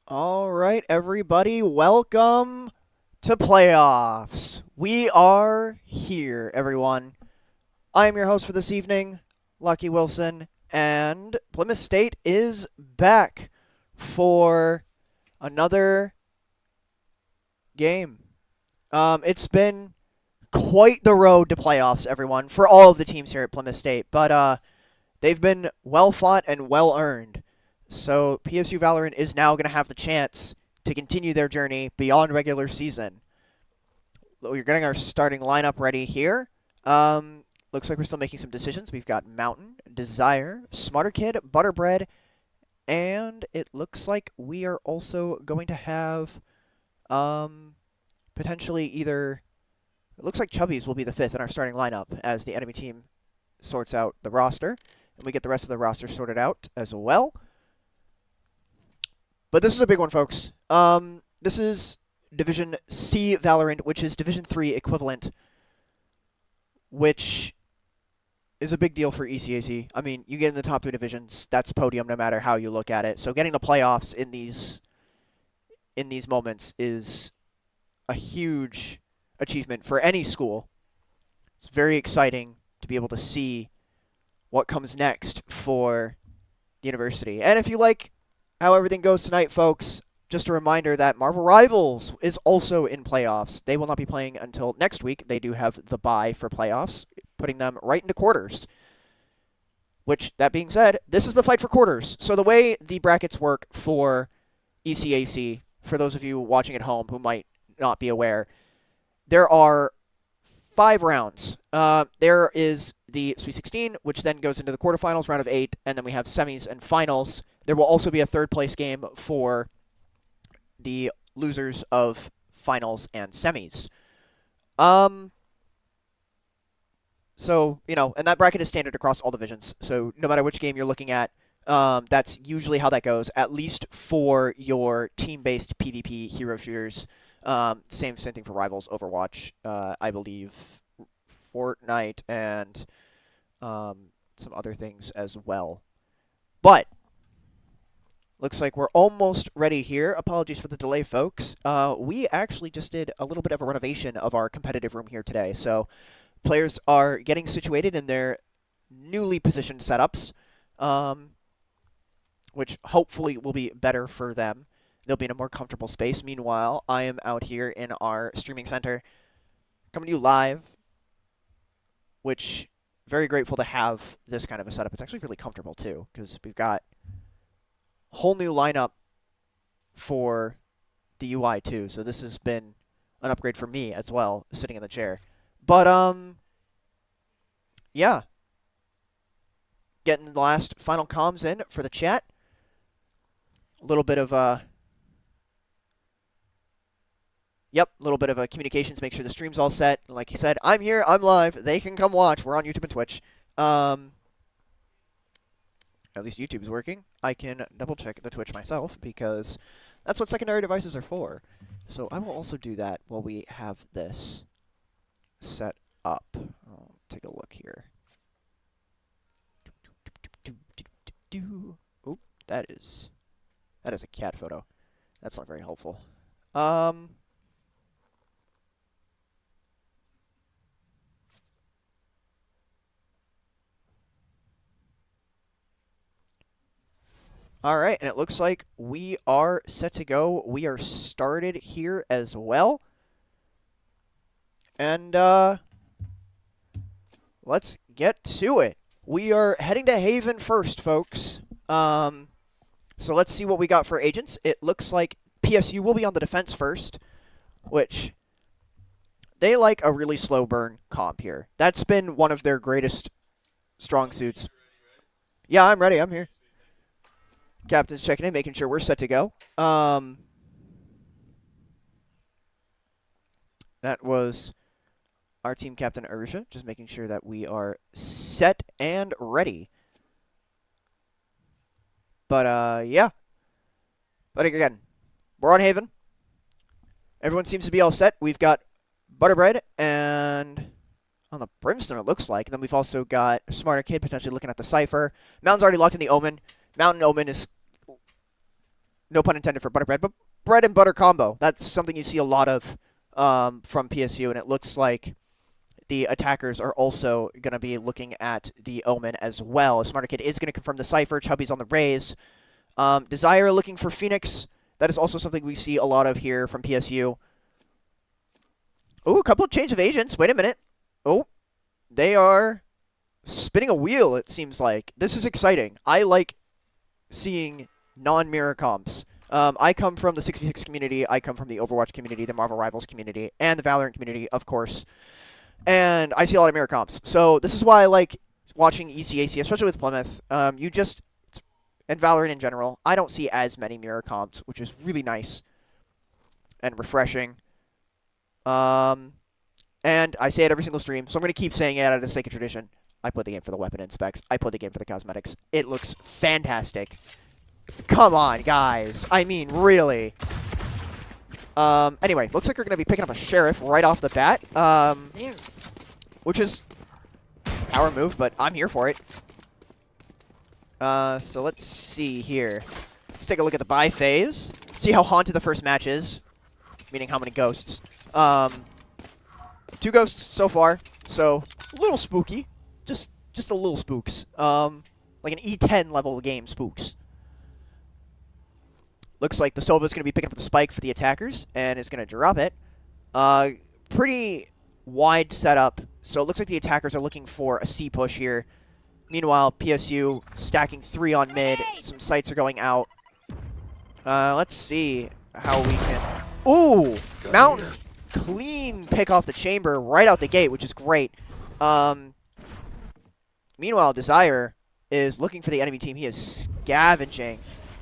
All right, everybody, welcome to playoffs. We are here, everyone. I am your host for this evening, Lucky Wilson, and Plymouth State is back for another game. It's been quite the road to playoffs, everyone, for all of the teams here at Plymouth State, but they've been well fought and well earned. So PSU Valorant is now going to have the chance to continue their journey beyond regular season. We're getting our starting lineup ready here. Looks like we're still making some decisions. We've got Mountain, Desire, Smarter Kid, Butterbread, and it looks like we are also going to have potentially either. It looks like Chubbies will be the fifth in our starting lineup as the enemy team sorts out the roster, and we get the rest of the roster sorted out as well. But this is a big one, folks. This is Division C Valorant, which is Division 3 equivalent, which is a big deal for ECAC. I mean, you get in the top three divisions, that's podium no matter how you look at it. So getting the playoffs in these moments is a huge achievement for any school. It's very exciting to be able to see what comes next for the university. And if you like how everything goes tonight, folks, just a reminder that Marvel Rivals is also in playoffs. They will not be playing until next week. They do have the bye for playoffs, putting them right into quarters. Which, that being said, this is the fight for quarters. So the way the brackets work for ECAC, for those of you watching at home who might not be aware, there are 5 rounds. There is the Sweet 16, which then goes into the quarterfinals, round of 8, and then we have semis and finals. There will also be a third-place game for the losers of finals and semis. So, and that bracket is standard across all divisions. So no matter which game you're looking at, that's usually how that goes, at least for your team-based PvP hero shooters. Same thing for Rivals, Overwatch, I believe, Fortnite, and some other things as well. But looks like we're almost ready here. Apologies for the delay, folks. We actually just did a little bit of a renovation of our competitive room here today. So players are getting situated in their newly positioned setups, which hopefully will be better for them. They'll be in a more comfortable space. Meanwhile, I am out here in our streaming center coming to you live, which very grateful to have this kind of a setup. It's actually really comfortable, too, because we've got whole new lineup for the UI too, so this has been an upgrade for me as well, sitting in the chair. But yeah, getting the last final comms in for the chat. A little bit of communications. Make sure the stream's all set. Like he said, I'm here, I'm live. They can come watch. We're on YouTube and Twitch. At least YouTube's working. I can double check the Twitch myself because that's what secondary devices are for. So I will also do that while we have this set up. I'll take a look here. Oop, that is a cat photo. That's not very helpful. All right, and it looks like we are set to go. We are started here as well. And let's get to it. We are heading to Haven first, folks. So let's see what we got for agents. It looks like PSU will be on the defense first, which they like a really slow burn comp here. That's been one of their greatest strong suits. Yeah, I'm ready. I'm here. Captain's checking in, making sure we're set to go. That was our team captain, Arusha, just making sure that we are set and ready. But, yeah. But again, we're on Haven. Everyone seems to be all set. We've got Butterbread and on the Brimstone, it looks like. And then we've also got Smarter Kid potentially looking at the Cypher. Mountain's already locked in the Omen. Mountain Omen is No pun intended for butterbread, but bread and butter combo. That's something you see a lot of from PSU, and it looks like the attackers are also going to be looking at the Omen as well. Smarter Kid is going to confirm the Cypher. Chubby's on the Raze. Desire looking for Phoenix. That is also something we see a lot of here from PSU. Oh, a couple of change of agents. Wait a minute. Oh, they are spinning a wheel, it seems like. This is exciting. I like seeing non-mirror comps. I come from the 6v6 community. I come from the Overwatch community, the Marvel Rivals community, and the Valorant community, of course. And I see a lot of mirror comps. So this is why I like watching ECAC, especially with Plymouth. And Valorant in general, I don't see as many mirror comps, which is really nice and refreshing. And I say it every single stream, so I'm going to keep saying it out of the sake of tradition. I play the game for the weapon and specs. I play the game for the cosmetics. It looks fantastic. Come on, guys. I mean, really. Anyway, looks like we're going to be picking up a Sheriff right off the bat. Which is a power move, but I'm here for it. So let's see here. Let's take a look at the buy phase. See how haunted the first match is. Meaning how many ghosts. 2 ghosts so far. So, a little spooky. Just a little spooks. Like an E10 level game spooks. Looks like the Sova's going to be picking up the spike for the attackers, and is going to drop it. Pretty wide setup, so it looks like the attackers are looking for a C push here. Meanwhile, PSU stacking 3 on mid. Some sights are going out. Let's see how we can... Ooh! Mountain! Clean pick off the chamber right out the gate, which is great. Meanwhile, Desire is looking for the enemy team. He is scavenging,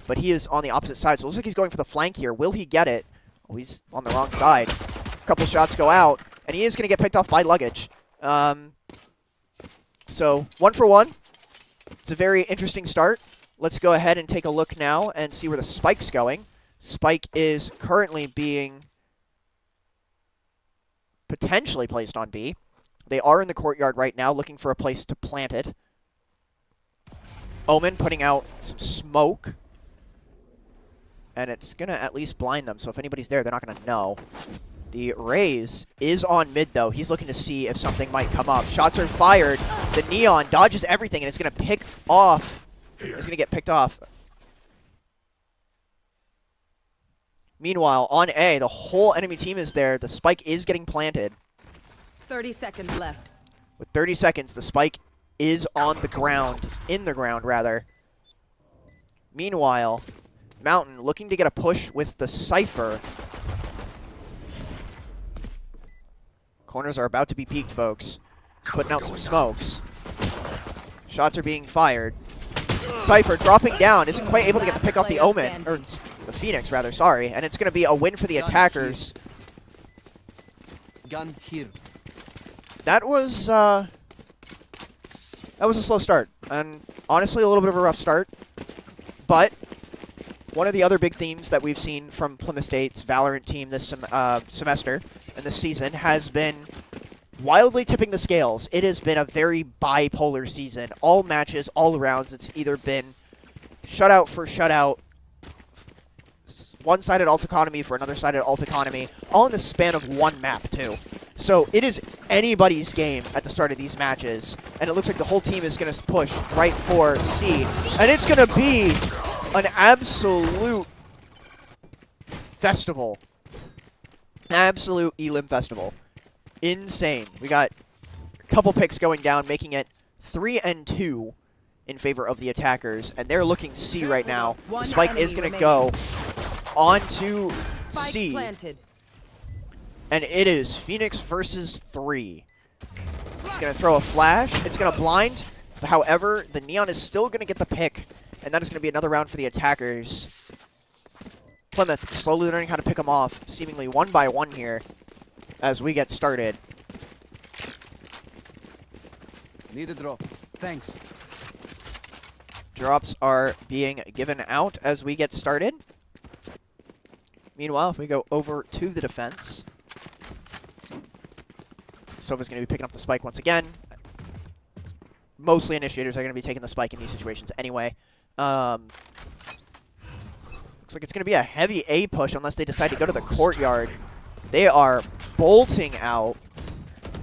but he is on the opposite side, so it looks like he's going for the flank here. Will he get it? Oh, he's on the wrong side. A couple shots go out, and he is going to get picked off by Luggage. So, 1 for 1. It's a very interesting start. Let's go ahead and take a look now and see where the Spike's going. Spike is currently being potentially placed on B. They are in the courtyard right now, looking for a place to plant it. Omen putting out some smoke. And it's going to at least blind them, so if anybody's there, they're not going to know. The Raze is on mid, though. He's looking to see if something might come up. Shots are fired. The Neon dodges everything, and it's going to pick off. It's going to get picked off. Meanwhile, on A, the whole enemy team is there. The Spike is getting planted. 30 seconds left. With 30 seconds, the Spike is on the ground. In the ground, rather. Meanwhile, Mountain looking to get a push with the Cypher. Corners are about to be peaked, folks. He's putting out some smokes. Shots are being fired. Cypher dropping down. Isn't quite able to get the pick off the Omen. Or the Phoenix, rather. Sorry. And it's going to be a win for the attackers. Gun here. That was a slow start. And honestly, a little bit of a rough start. But one of the other big themes that we've seen from Plymouth State's Valorant team this semester and this season has been wildly tipping the scales. It has been a very bipolar season. All matches, all rounds, it's either been shutout for shutout, one-sided alt economy for another-sided alt economy, all in the span of one map, too. So it is anybody's game at the start of these matches, and it looks like the whole team is going to push right for C, and it's going to be an absolute festival. Absolute Elim festival. Insane. We got a couple picks going down, making it 3-2 in favor of the attackers, and they're looking C right now. The Spike is going to go onto C. Planted. And it is Phoenix versus 3. It's going to throw a flash. It's going to blind. However, the Neon is still going to get the pick. And that is going to be another round for the attackers. Plymouth slowly learning how to pick them off, seemingly one by one here as we get started. Need a drop. Thanks. Drops are being given out as we get started. Meanwhile, if we go over to the defense, Sova's going to be picking up the spike once again. Mostly initiators are going to be taking the spike in these situations anyway. Looks like it's going to be a heavy A push unless they decide to go to the courtyard. They are bolting out.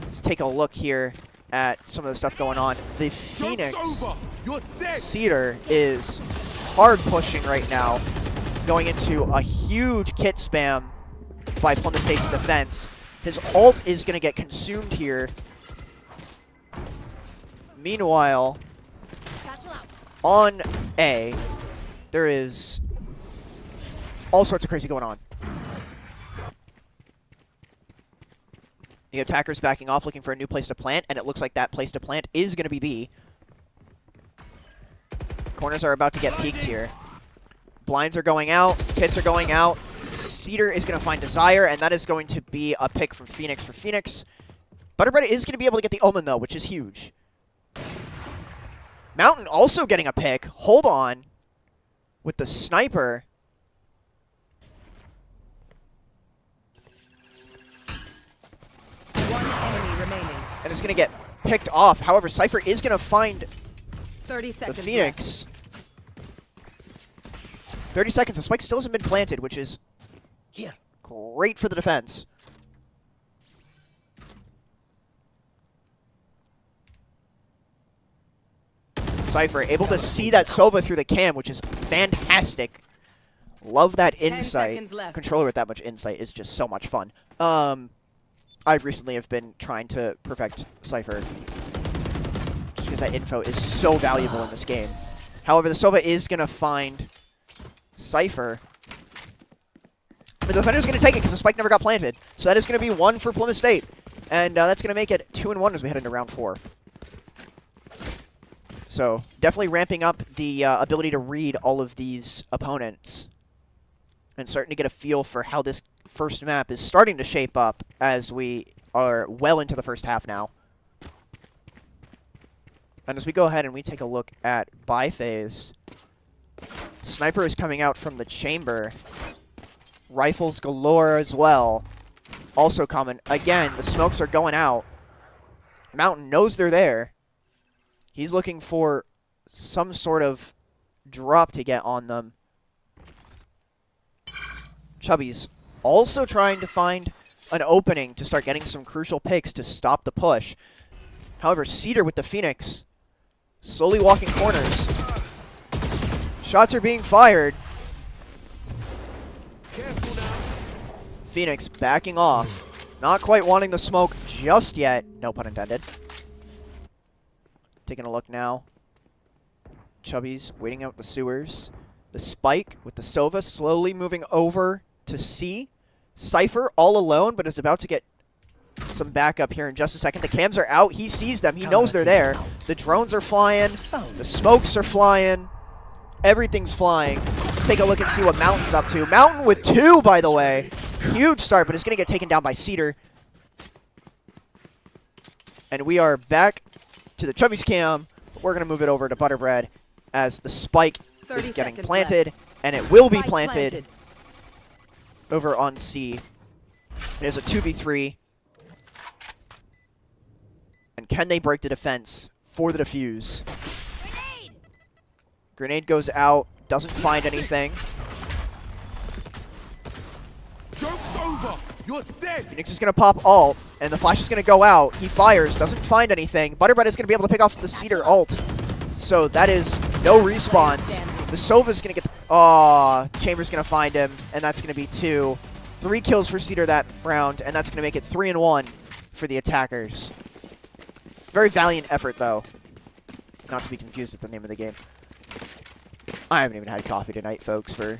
Let's take a look here at some of the stuff going on. The Phoenix Cedar is hard pushing right now, going into a huge kit spam by Plymouth State's defense. His ult is going to get consumed here. Meanwhile, on A, there is all sorts of crazy going on. The attacker's backing off, looking for a new place to plant, and it looks like that place to plant is going to be B. Corners are about to get peeked here. Blinds are going out, kits are going out. Cedar is going to find Desire, and that is going to be a pick from Phoenix for Phoenix. Butterbread is going to be able to get the Omen, though, which is huge. Mountain also getting a pick. Hold on. With the sniper. One enemy remaining. And it's going to get picked off. However, Cypher is going to find 30 the seconds Phoenix. 30 seconds. The spike still hasn't been planted, which is Here. great for the defense. Cypher able to see that Sova through the cam, which is fantastic. Love that 10 insight. seconds left. Controller with that much insight is just so much fun. I recently have been trying to perfect Cypher just because that info is so valuable in this game. However, the Sova is going to find Cypher. But the defender's going to take it because the spike never got planted. So that is going to be 1 for Plymouth State. And that's going to make it 2-1 as we head into round 4. So definitely ramping up the ability to read all of these opponents. And starting to get a feel for how this first map is starting to shape up as we are well into the first half now. And as we go ahead and we take a look at buy phase, Sniper is coming out from the chamber. Rifles galore as well. Also coming. Again, the smokes are going out. Mountain knows they're there. He's looking for some sort of drop to get on them. Chubby's also trying to find an opening to start getting some crucial picks to stop the push. However, Cedar with the Phoenix slowly walking corners. Shots are being fired. Phoenix backing off. Not quite wanting the smoke just yet. No pun intended. Taking a look now. Chubby's waiting out the sewers. The spike with the Sova slowly moving over to C. Cypher all alone, but is about to get some backup here in just a second. The cams are out. He sees them. He knows they're there. The drones are flying. The smokes are flying. Everything's flying. Let's take a look and see what Mountain's up to. Mountain with 2, by the way. Huge start, but it's going to get taken down by Cedar. And we are back to the Chubby's cam. We're going to move it over to Butterbread as the spike is getting planted, and it will be planted over on C. It is a 2v3. And can they break the defense for the defuse? Grenade goes out, doesn't find anything. Joke's over! You're dead! Phoenix is going to pop ult, and the flash is going to go out. He fires, doesn't find anything. Butterbread is going to be able to pick off the Cedar ult. So that is no respawns. The Sova's going to get the... Aw, Chamber's going to find him, and that's going to be 2. 3 kills for Cedar that round, and that's going to make it 3-1 for the attackers. Very valiant effort, though. Not to be confused with the name of the game. I haven't even had coffee tonight, folks, for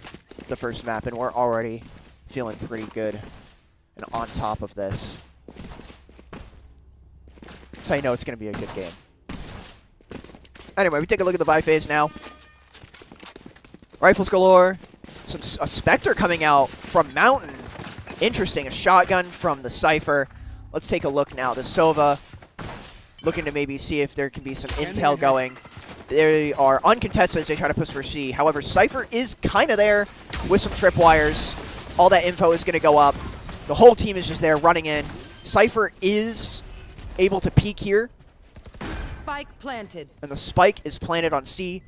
the first map, and we're already feeling pretty good and on top of this. So I know it's going to be a good game. Anyway, we take a look at the buy phase now. Rifles galore. A Spectre coming out from Mountain. Interesting. A shotgun from the Cypher. Let's take a look now. The Sova looking to maybe see if there can be some intel going. They are uncontested as they try to push for C. However, Cypher is kind of there with some tripwires. All that info is going to go up. The whole team is just there running in. Cypher is able to peek here. Spike planted. And the spike is planted on C.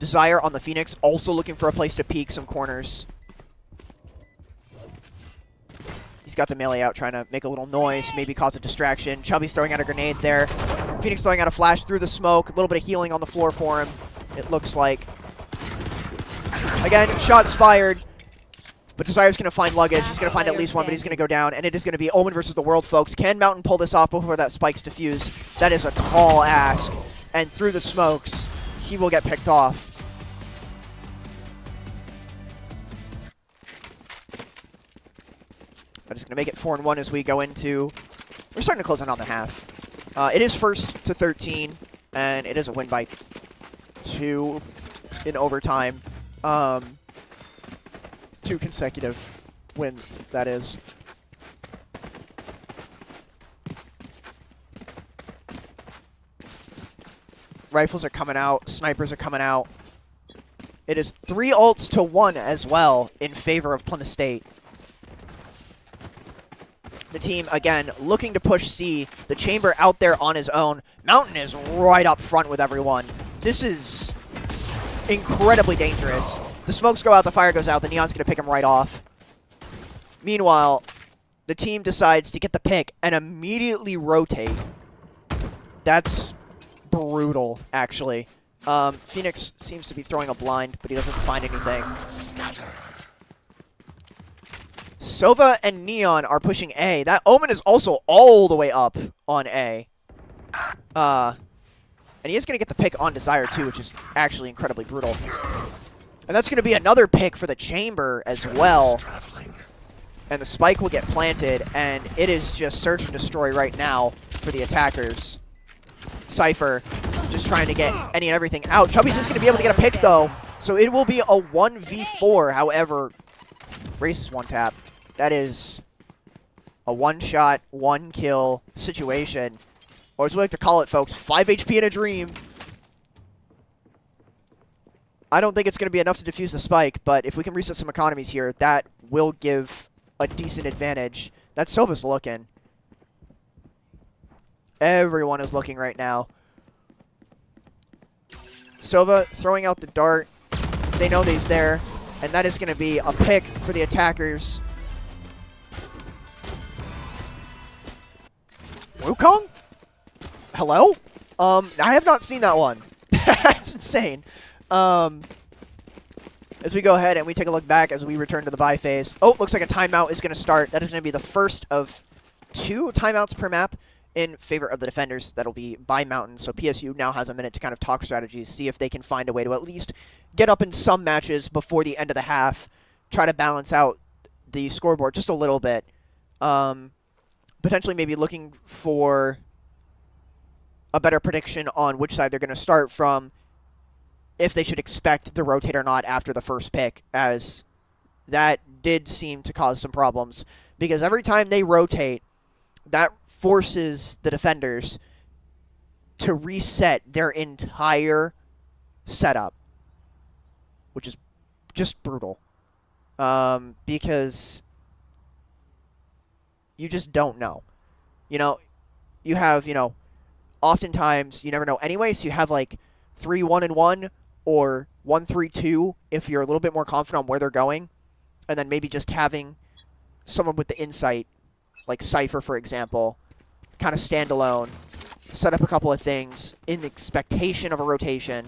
Desire on the Phoenix, also looking for a place to peek some corners. He's got the melee out, trying to make a little noise, maybe cause a distraction. Chubby's throwing out a grenade there. Phoenix throwing out a flash through the smoke. A little bit of healing on the floor for him, it looks like. Again, shots fired. But Desire's going to find luggage. He's going to find at least one, but he's going to go down. And it is going to be Omen versus the world, folks. Can Mountain pull this off before that spike's diffused? That is a tall ask. And through the smokes, he will get picked off. But it's going to make it 4-1 as we go into... We're starting to close in on the half. It is first to 13, and it is a win by 2 in overtime. 2 consecutive wins, that is. Rifles are coming out. Snipers are coming out. It is 3 ults to 1 as well in favor of Plymouth State. The team, again, looking to push C. The Chamber out there on his own. Mountain is right up front with everyone. This is incredibly dangerous. The smokes go out, the fire goes out, the Neon's going to pick him right off. Meanwhile, the team decides to get the pick and immediately rotate. That's brutal, actually. Phoenix seems to be throwing a blind, but he doesn't find anything. Sova and Neon are pushing A. That Omen is also all the way up on A. And he is going to get the pick on Desire, too, which is actually incredibly brutal. And that's going to be another pick for the Chamber as well. And the spike will get planted, and it is just search and destroy right now for the attackers. Cypher just trying to get any and everything out. Chubby's just going to be able to get a pick, though. So it will be a 1v4, however, Race's one tap. That is a one-shot, one-kill situation. Or as we like to call it, folks, 5 HP in a dream. I don't think it's going to be enough to defuse the spike, but if we can reset some economies here, that will give a decent advantage. That Sova's looking. Everyone is looking right now. Sova throwing out the dart. They know that he's there, and that is going to be a pick for the attackers. Wukong? Hello? I have not seen that one. That's insane. As we go ahead and we take a look back as we return to the buy phase. Oh, looks like a timeout is going to start. That is going to be the first of 2 timeouts per map in favor of the defenders. That'll be by Mountain. So PSU now has a minute to kind of talk strategies, see if they can find a way to at least get up in some matches before the end of the half, try to balance out the scoreboard just a little bit. Potentially maybe looking for a better prediction on which side they're going to start from, if they should expect the rotate or not after the first pick, as that did seem to cause some problems. Because every time they rotate, that forces the defenders to reset their entire setup, which is just brutal. Because you just don't know. You know, you have, oftentimes you never know anyway, so you have like 3-1-1 or 1-3-2 if you're a little bit more confident on where they're going, and then maybe just having someone with the insight, like Cypher, for example, kind of stand alone, set up a couple of things in the expectation of a rotation.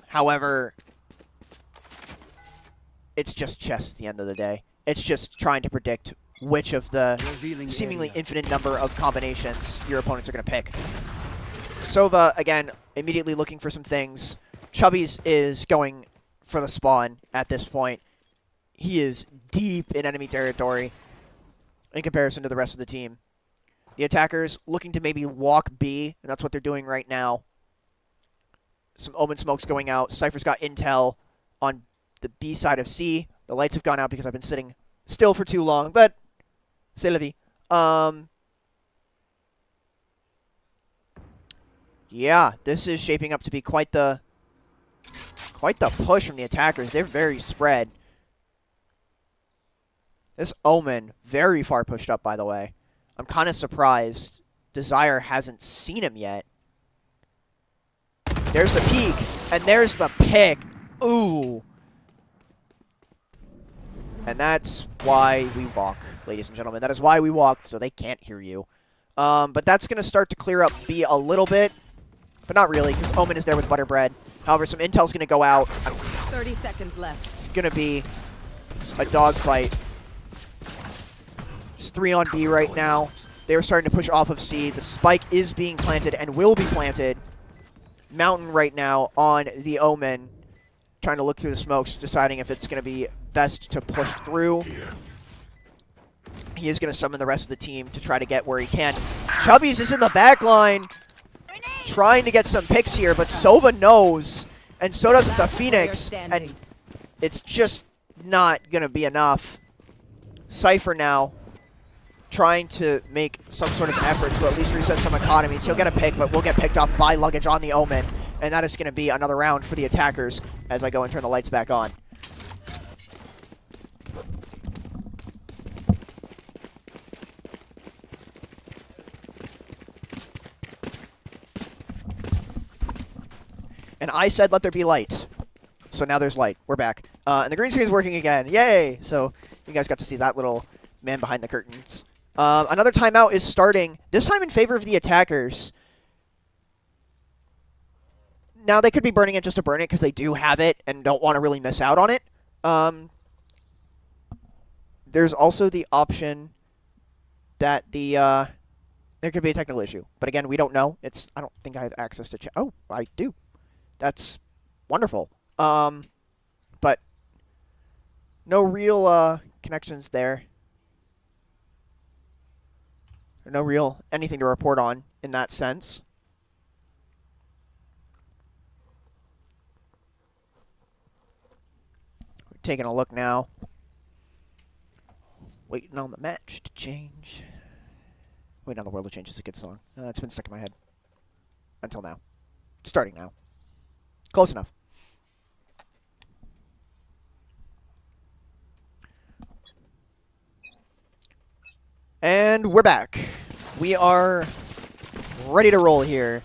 However, it's just chess at the end of the day. It's just trying to predict which of the seemingly infinite number of combinations your opponents are going to pick. Sova, again, immediately looking for some things. Chubby's is going for the spawn at this point. He is deep in enemy territory in comparison to the rest of the team. The attackers looking to maybe walk B, and that's what they're doing right now. Some Omen smokes going out. Cypher's got intel on the B side of C. The lights have gone out because I've been sitting still for too long, but c'est la vie. Yeah, this is shaping up to be quite the push from the attackers. They're very spread. This Omen, very far pushed up, by the way. I'm kind of surprised Desire hasn't seen him yet. There's the peek, and there's the pick. Ooh. And that's why we walk, ladies and gentlemen. That is why we walk, so they can't hear you. But that's going to start to clear up B a little bit, but not really, because Omen is there with Butterbread. However, some intel's going to go out. 30 seconds left. It's going to be a dogfight. It's 3 on B right now. They're starting to push off of C. The spike is being planted and will be planted. Mountain right now on the Omen, trying to look through the smokes, deciding if it's going to be best to push through. He is going to summon the rest of the team to try to get where he can. Chubbies is in the back line, trying to get some picks here, but Sova knows, and so does the Phoenix, and it's just not going to be enough. Cypher now trying to make some sort of effort to at least reset some economies. He'll get a pick, but will get picked off by Luggage on the Omen, and that is going to be another round for the attackers as I go and turn the lights back on. And I said let there be light. So now there's light. We're back. And the green screen is working again. Yay! So you guys got to see that little man behind the curtains. Another timeout is starting, this time in favor of the attackers. Now, they could be burning it just to burn it because they do have it and don't want to really miss out on it. There's also the option that there could be a technical issue. But again, we don't know. I don't think I have access to Oh, I do. That's wonderful. But no real connections there. No real anything to report on in that sense. We're taking a look now. Waiting on the match to change. Waiting on the world to change is a good song. It's been stuck in my head. Until now. Starting now. Close enough. And we're back. We are ready to roll here.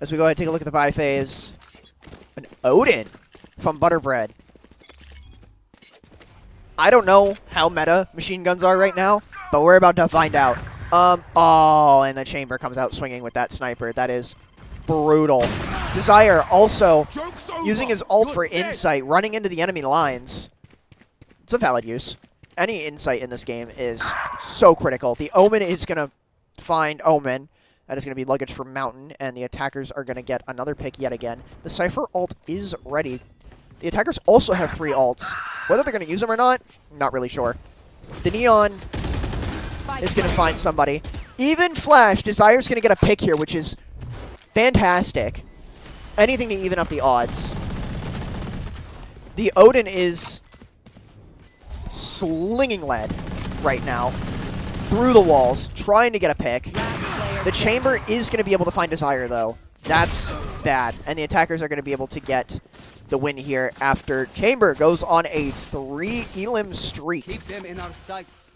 As we go ahead and take a look at the buy phase. An Odin from Butterbread. I don't know how meta machine guns are right now, but we're about to find out. Oh, and the Chamber comes out swinging with that sniper. That is brutal. Desire also using his ult for insight, running into the enemy lines. It's a valid use. Any insight in this game is so critical. The Omen is going to find Omen. That is going to be Luggage for Mountain, and the attackers are going to get another pick yet again. The Cypher ult is ready. The attackers also have 3 ults. Whether they're going to use them or not, not really sure. The Neon is going to find somebody. Even Flash, Desire's going to get a pick here, which is fantastic. Anything to even up the odds. The Odin is slinging lead right now through the walls, trying to get a pick. The Chamber is going to be able to find Desire, though. That's bad. And the attackers are going to be able to get the win here after Chamber goes on a 3 elim streak. Keep them in our sights.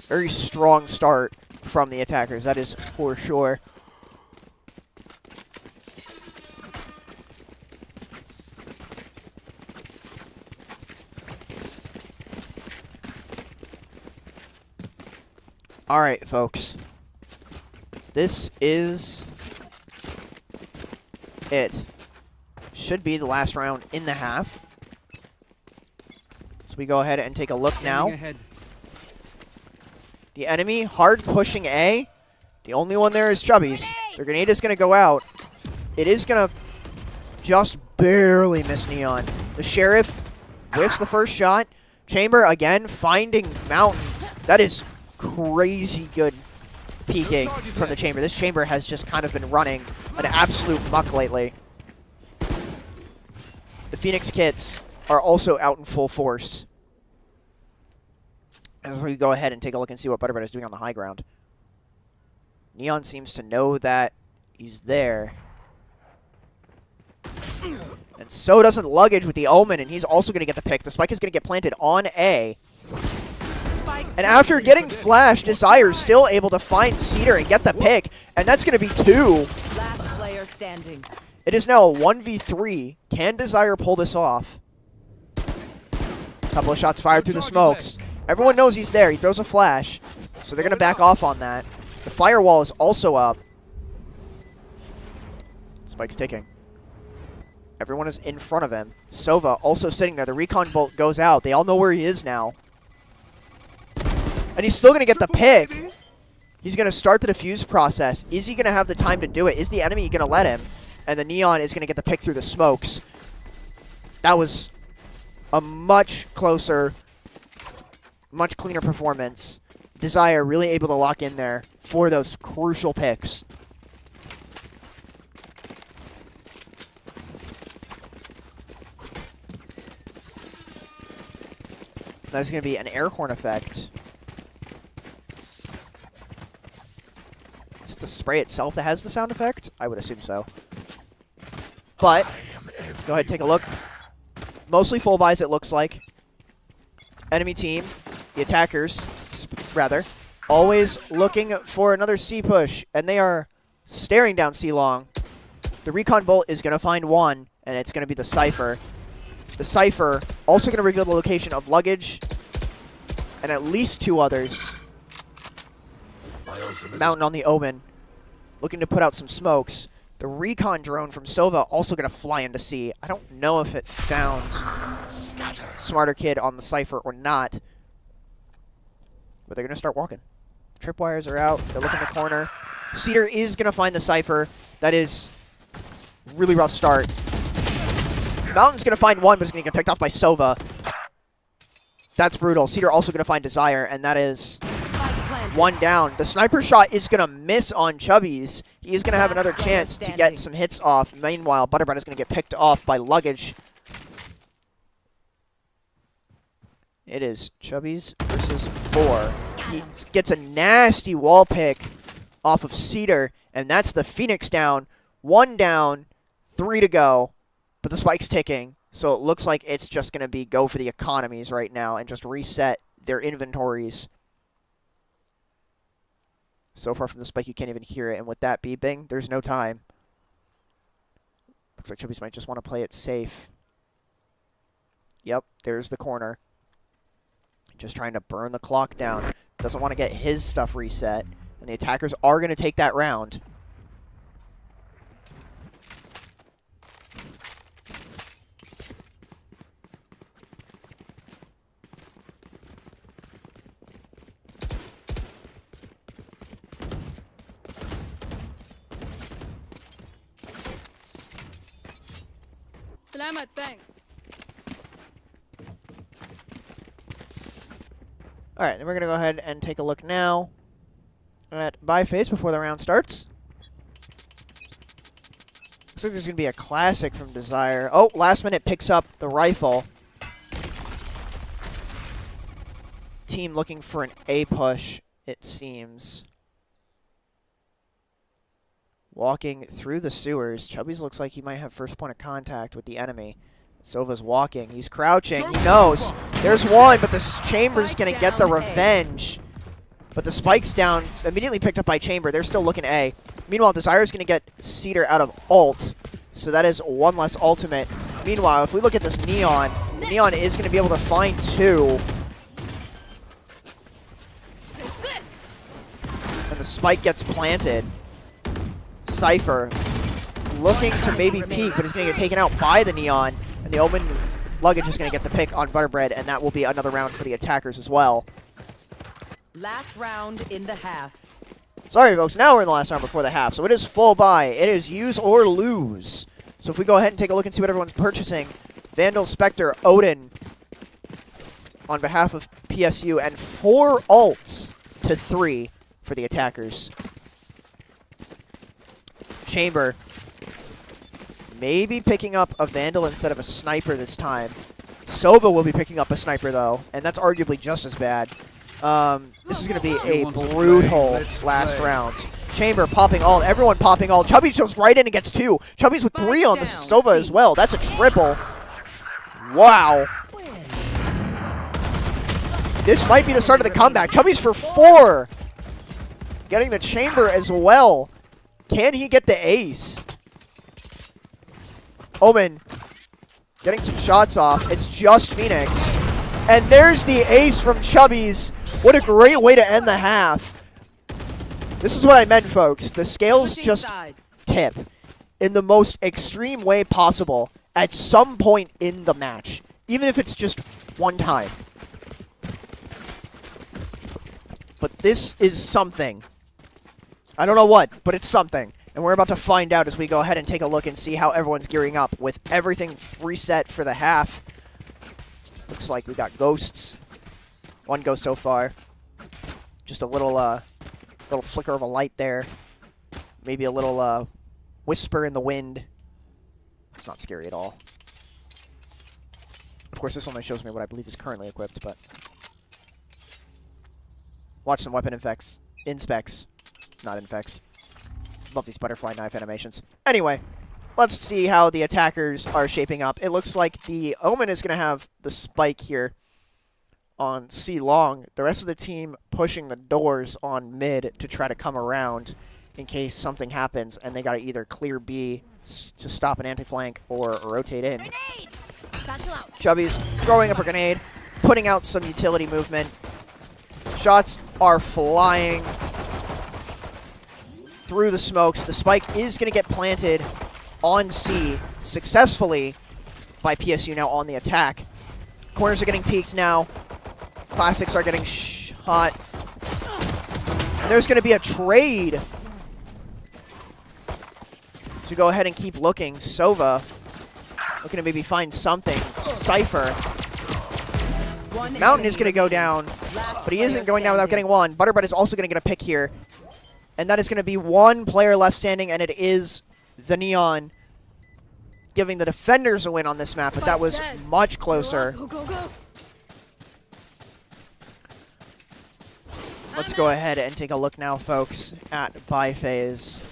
Very strong start from the attackers, that is for sure. All right, folks. This is it. Should be the last round in the half. So we go ahead and take a look now. The enemy hard pushing A. The only one there is Chubbies. Their grenade is going to go out. It is going to just barely miss Neon. The Sheriff whiffs the first shot. Chamber again finding Mountain. That is crazy good peeking from the Chamber. This Chamber has just kind of been running an absolute muck lately. The Phoenix kits are also out in full force. As we go ahead and take a look and see what Butterbread is doing on the high ground. Neon seems to know that he's there. And so doesn't Luggage with the Omen, and he's also going to get the pick. The spike is going to get planted on A. And after getting flashed, Desire is still able to find Cedar and get the pick. And that's going to be 2. Last player standing. It is now a 1v3. Can Desire pull this off? Couple of shots fired through the smokes. Everyone knows he's there. He throws a flash. So they're going to back off on that. The firewall is also up. Spike's ticking. Everyone is in front of him. Sova also sitting there. The recon bolt goes out. They all know where he is now. And he's still going to get the pick. He's going to start the defuse process. Is he going to have the time to do it? Is the enemy going to let him? And the Neon is going to get the pick through the smokes. That was a much closer, much cleaner performance. Desire really able to lock in there for those crucial picks. That's going to be an air horn effect. Is it the spray itself that has the sound effect? I would assume so. But, go ahead and take a look. Mostly full buys, it looks like. Enemy team, the attackers, rather, always looking for another C push, and they are staring down C long. The recon bolt is going to find one, and it's going to be the Cypher. The Cypher also going to reveal the location of luggage, and at least two others. Mountain on the Omen, looking to put out some smokes. The recon drone from Sova also going to fly into C. I don't know if it found Smarter Kid on the Cypher or not. But they're going to start walking. Tripwires are out. They're looking in the corner. Cedar is going to find the Cypher. That is really rough start. Mountain's going to find one, but it's going to get picked off by Sova. That's brutal. Cedar also going to find Desire, and that is one down. The sniper shot is going to miss on Chubby's. He is going to have another chance to get some hits off. Meanwhile, Butterbread is going to get picked off by Luggage. It is Chubby's versus 4. He gets a nasty wall pick off of Cedar, and that's the Phoenix down. 1 down, 3 to go, but the spike's ticking. So it looks like it's just going to be go for the economies right now and just reset their inventories. So far from the spike, you can't even hear it. And with that beeping, there's no time. Looks like Chubbies might just want to play it safe. Yep, there's the corner. Just trying to burn the clock down. Doesn't want to get his stuff reset. And the attackers are going to take that round. Salamat, thanks. Alright, then we're going to go ahead and take a look now at buy phase before the round starts. Looks like there's going to be a classic from Desire. Oh, last minute picks up the rifle. Team looking for an A push, it seems. Walking through the sewers. Chubby's looks like he might have first point of contact with the enemy. Sova's walking. He's crouching. He knows. There's one, but this Chamber's going to get the revenge. But the spike's down, immediately picked up by Chamber. They're still looking A. Meanwhile, Desire's going to get Cedar out of ult. So that is one less ultimate. Meanwhile, if we look at this Neon, the Neon is going to be able to find 2. And the spike gets planted. Cypher looking to maybe peek, but he's going to get taken out by the Neon. And the Omen Luggage is going to get the pick on Butterbread, and that will be another round for the attackers as well. Last round in the half. Sorry, folks. Now we're in the last round before the half, so it is full buy. It is use or lose. So if we go ahead and take a look and see what everyone's purchasing. Vandal, Spectre, Odin on behalf of PSU, and 4 ults to 3 for the attackers. Chamber maybe picking up a Vandal instead of a Sniper this time. Sova will be picking up a Sniper, though, and that's arguably just as bad. This is going to be a brutal last round. Chamber popping ult. Everyone popping ult. Chubby goes right in and gets 2. Chubby's with 3 on the Sova as well. That's a triple. Wow. This might be the start of the comeback. Chubby's for 4. Getting the Chamber as well. Can he get the ace? Omen getting some shots off. It's just Phoenix. And there's the ace from Chubby's. What a great way to end the half. This is what I meant, folks. The scales Switching just sides. tip in the most extreme way possible at some point in the match, even if it's just one time. But this is something. I don't know what, but it's something. And we're about to find out as we go ahead and take a look and see how everyone's gearing up with everything reset for the half. Looks like we got ghosts. One ghost so far. Just a little flicker of a light there. Maybe a little whisper in the wind. It's not scary at all. Of course, this only shows me what I believe is currently equipped, but watch some weapon inspects. Not infects. Love these butterfly knife animations. Anyway, let's see how the attackers are shaping up. It looks like the Omen is going to have the spike here on C long. The rest of the team pushing the doors on mid to try to come around in case something happens, and they got to either clear B to stop an anti-flank or rotate in. Grenade! Satchel out. Chubby's throwing up a grenade, putting out some utility movement. Shots are flying through the smokes. The spike is going to get planted on C successfully by PSU now on the attack. Corners are getting peeked now. Classics are getting shot. And there's going to be a trade. So go ahead and keep looking. Sova looking to maybe find something. Cypher. Mountain is going to go down, but he isn't going down without getting one. Butterbread is also going to get a pick here. And that is going to be one player left standing, and it is the Neon, giving the defenders a win on this map, but that was much closer. Go, go, go. Let's go ahead and take a look now, folks, at buy phase.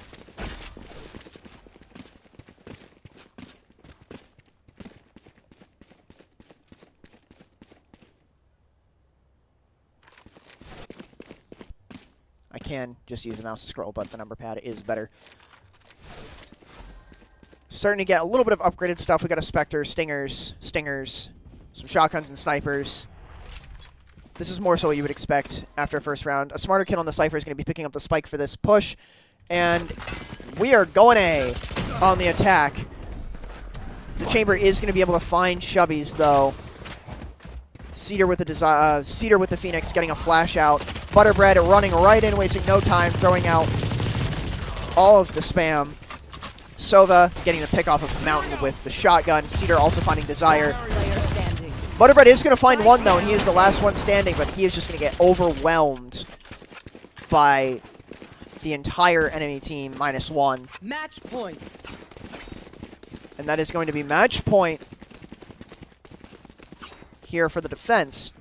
I can just use the mouse to scroll, but the number pad is better. Starting to get a little bit of upgraded stuff. We got a Spectre, Stingers, some shotguns and snipers. This is more so what you would expect after a first round. A smarter kid on the Cypher is going to be picking up the spike for this push. And we are going A on the attack. The Chamber is going to be able to find Chubby's, though. Cedar with the Phoenix getting a flash out. Butterbread running right in, wasting no time, throwing out all of the spam. Sova getting the pick off of Mountain with the shotgun. Cedar also finding Desire. Butterbread is going to find one, though, and he is the last one standing, but he is just going to get overwhelmed by the entire enemy team -1. Match point. And that is going to be match point here for the defense.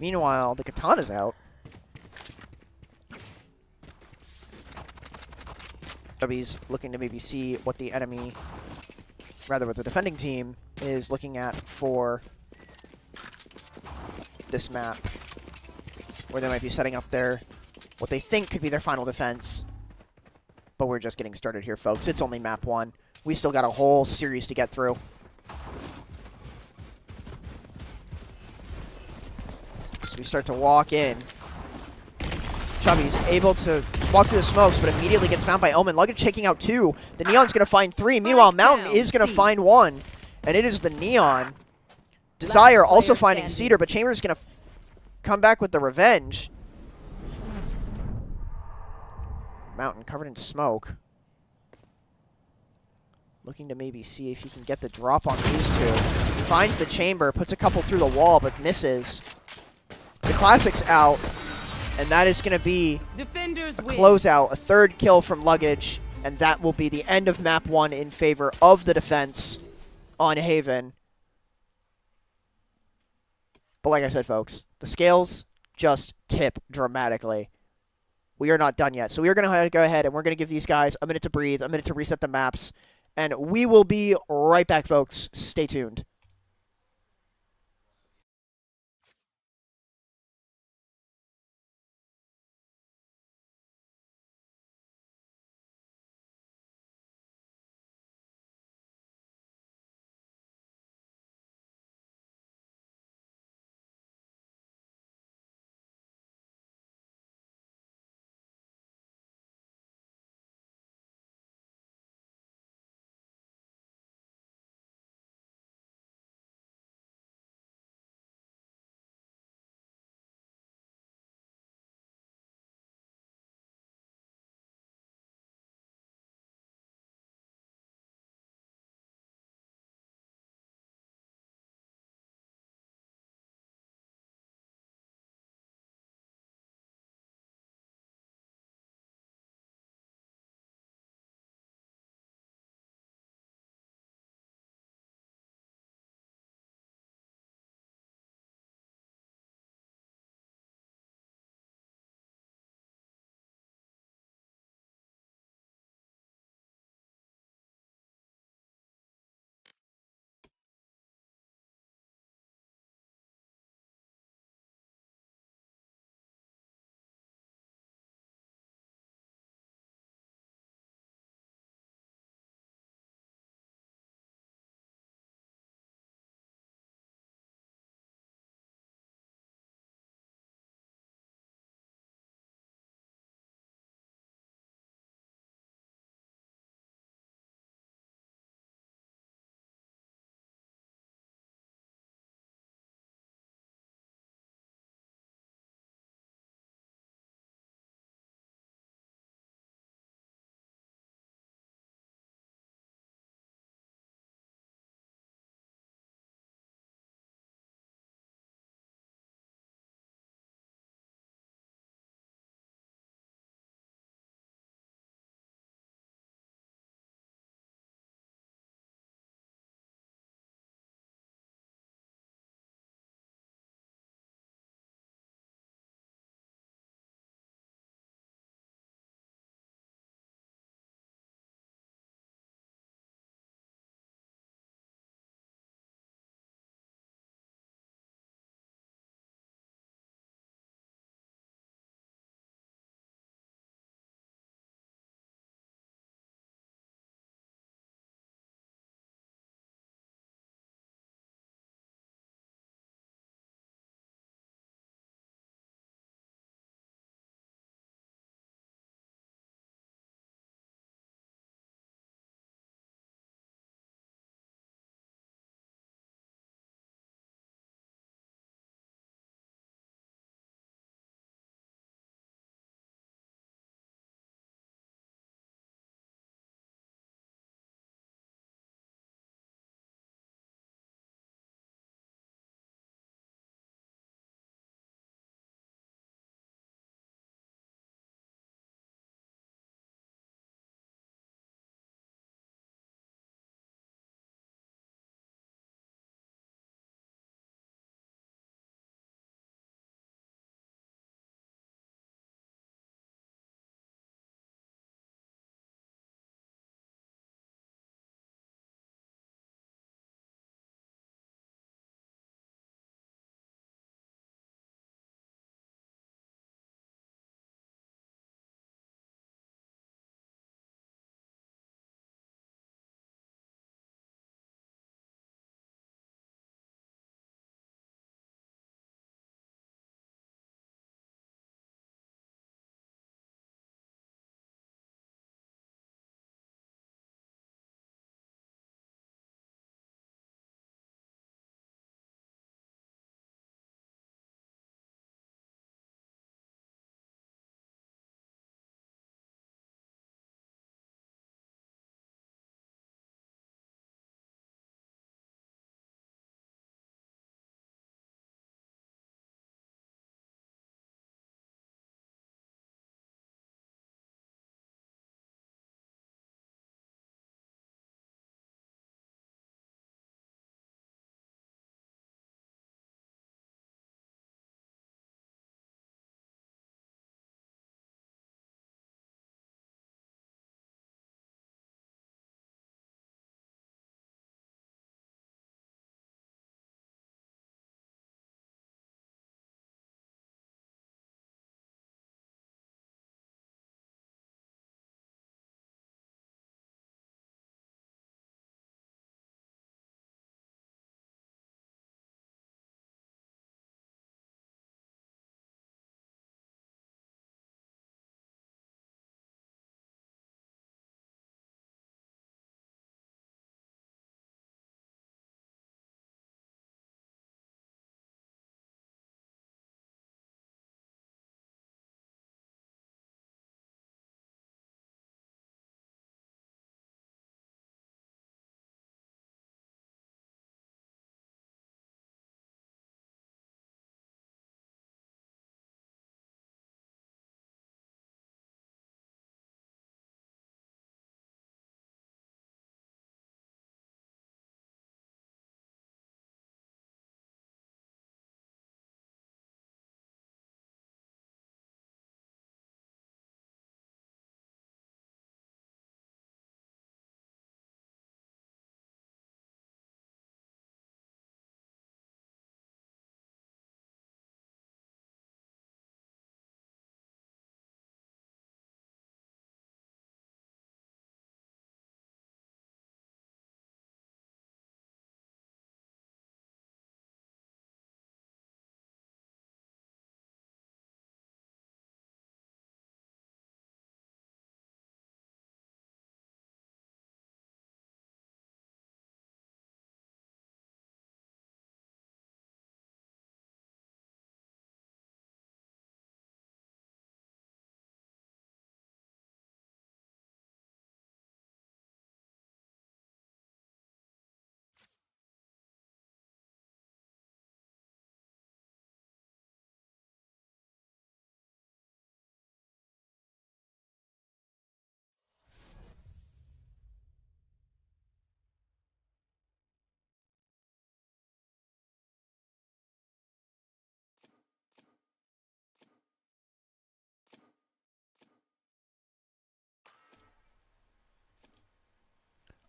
Meanwhile, the Katana's out. Chubby's looking to maybe see what the enemy, rather what the defending team, is looking at for this map, where they might be setting up their, what they think could be their final defense. But we're just getting started here, folks. It's only map 1. We still got a whole series to get through. So we start to walk in. Chubby's able to walk through the smokes, but immediately gets found by Omen. Luggage taking out 2. The Neon's going to find 3. Meanwhile, Mountain is going to find 1. And it is the Neon. Desire also finding Cedar, but Chambers going to come back with the revenge. Mountain covered in smoke. Looking to maybe see if he can get the drop on these two. Finds the Chamber, puts a couple through the wall, but misses. The Classic's out. And that is going to be Defenders a win. closeout, a 3rd kill from Luggage, and that will be the end of map 1 in favor of the defense on Haven. But like I said, folks, the scales just tip dramatically. We are not done yet. So we are going to go ahead and we're going to give these guys a minute to breathe, a minute to reset the maps, and we will be right back, folks. Stay tuned.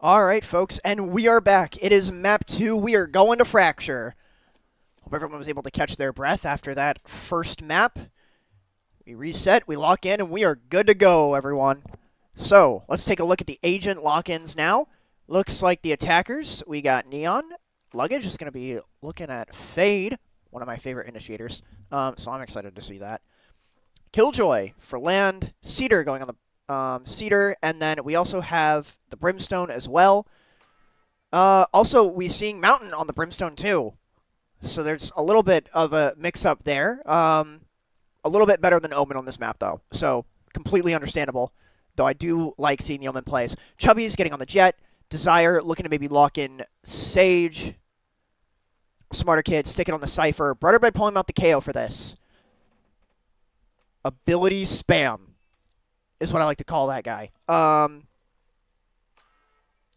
Alright, folks, and we are back. It is map 2. We are going to Fracture. Hope everyone was able to catch their breath after that first map. We reset, we lock in, and we are good to go, everyone. So, let's take a look at the agent lock-ins now. Looks like the attackers, we got Neon. Luggage is going to be looking at Fade, one of my favorite initiators. So I'm excited to see that. Killjoy for land. Cedar going on the Cedar, and then we also have the Brimstone as well. Also, we seeing Mountain on the Brimstone too. So there's a little bit of a mix-up there. A little bit better than Omen on this map, though. So completely understandable, though I do like seeing the Omen plays. Chubby's getting on the Jet. Desire looking to maybe lock in Sage. Smarter Kid sticking on the Cypher. Brotherbead pulling out the KO for this. Ability spam is what I like to call that guy. A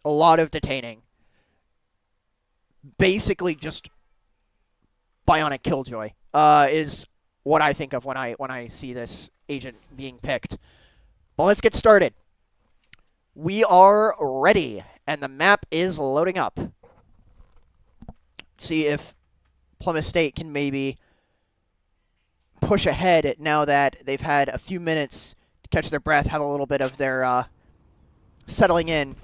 lot of detaining. Basically just Bionic Killjoy is what I think of when I see this agent being picked. But let's get started. We are ready, and the map is loading up. See if Plymouth State can maybe push ahead now that they've had a few minutes catch their breath, have a little bit of their settling in.